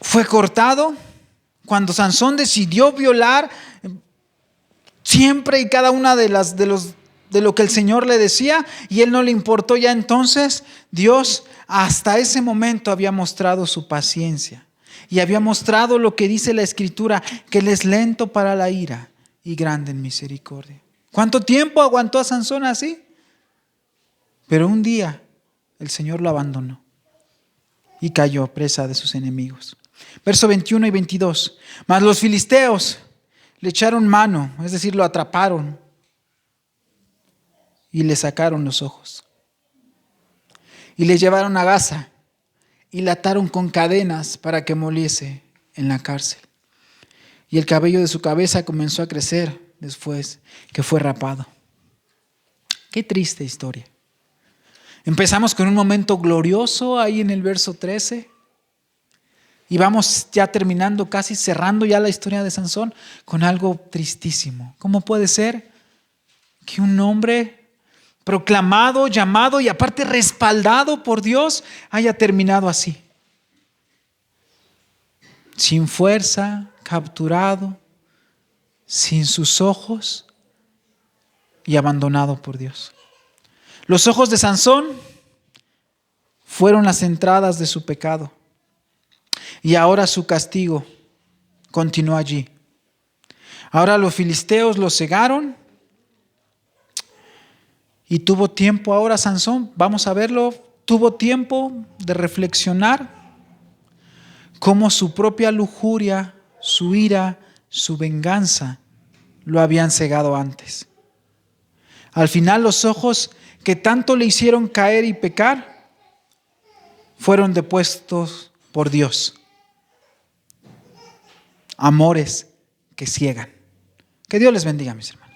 A: fue cortado cuando Sansón decidió violar siempre y cada una de lo que el Señor le decía, y él no le importó. Ya entonces Dios hasta ese momento había mostrado su paciencia y había mostrado lo que dice la Escritura, que él es lento para la ira y grande en misericordia. ¿Cuánto tiempo aguantó a Sansón así? Pero un día el Señor lo abandonó y cayó presa de sus enemigos. Verso 21 y 22. Mas los filisteos le echaron mano, es decir, lo atraparon y le sacaron los ojos. Y le llevaron a Gaza y le ataron con cadenas para que moliese en la cárcel. Y el cabello de su cabeza comenzó a crecer después que fue rapado. Qué triste historia. Empezamos con un momento glorioso ahí en el verso 13. Y vamos ya terminando, casi cerrando ya la historia de Sansón con algo tristísimo. ¿Cómo puede ser que un hombre proclamado, llamado y aparte respaldado por Dios haya terminado así? Sin fuerza, capturado, sin sus ojos y abandonado por Dios. Los ojos de Sansón fueron las entradas de su pecado y ahora su castigo continuó allí. Ahora los filisteos lo cegaron y tuvo tiempo ahora Sansón, vamos a verlo, tuvo tiempo de reflexionar cómo su propia lujuria, su ira, su venganza lo habían cegado antes. Al final los ojos que tanto le hicieron caer y pecar fueron depuestos por Dios. Amores que ciegan. Que Dios les bendiga, mis hermanos.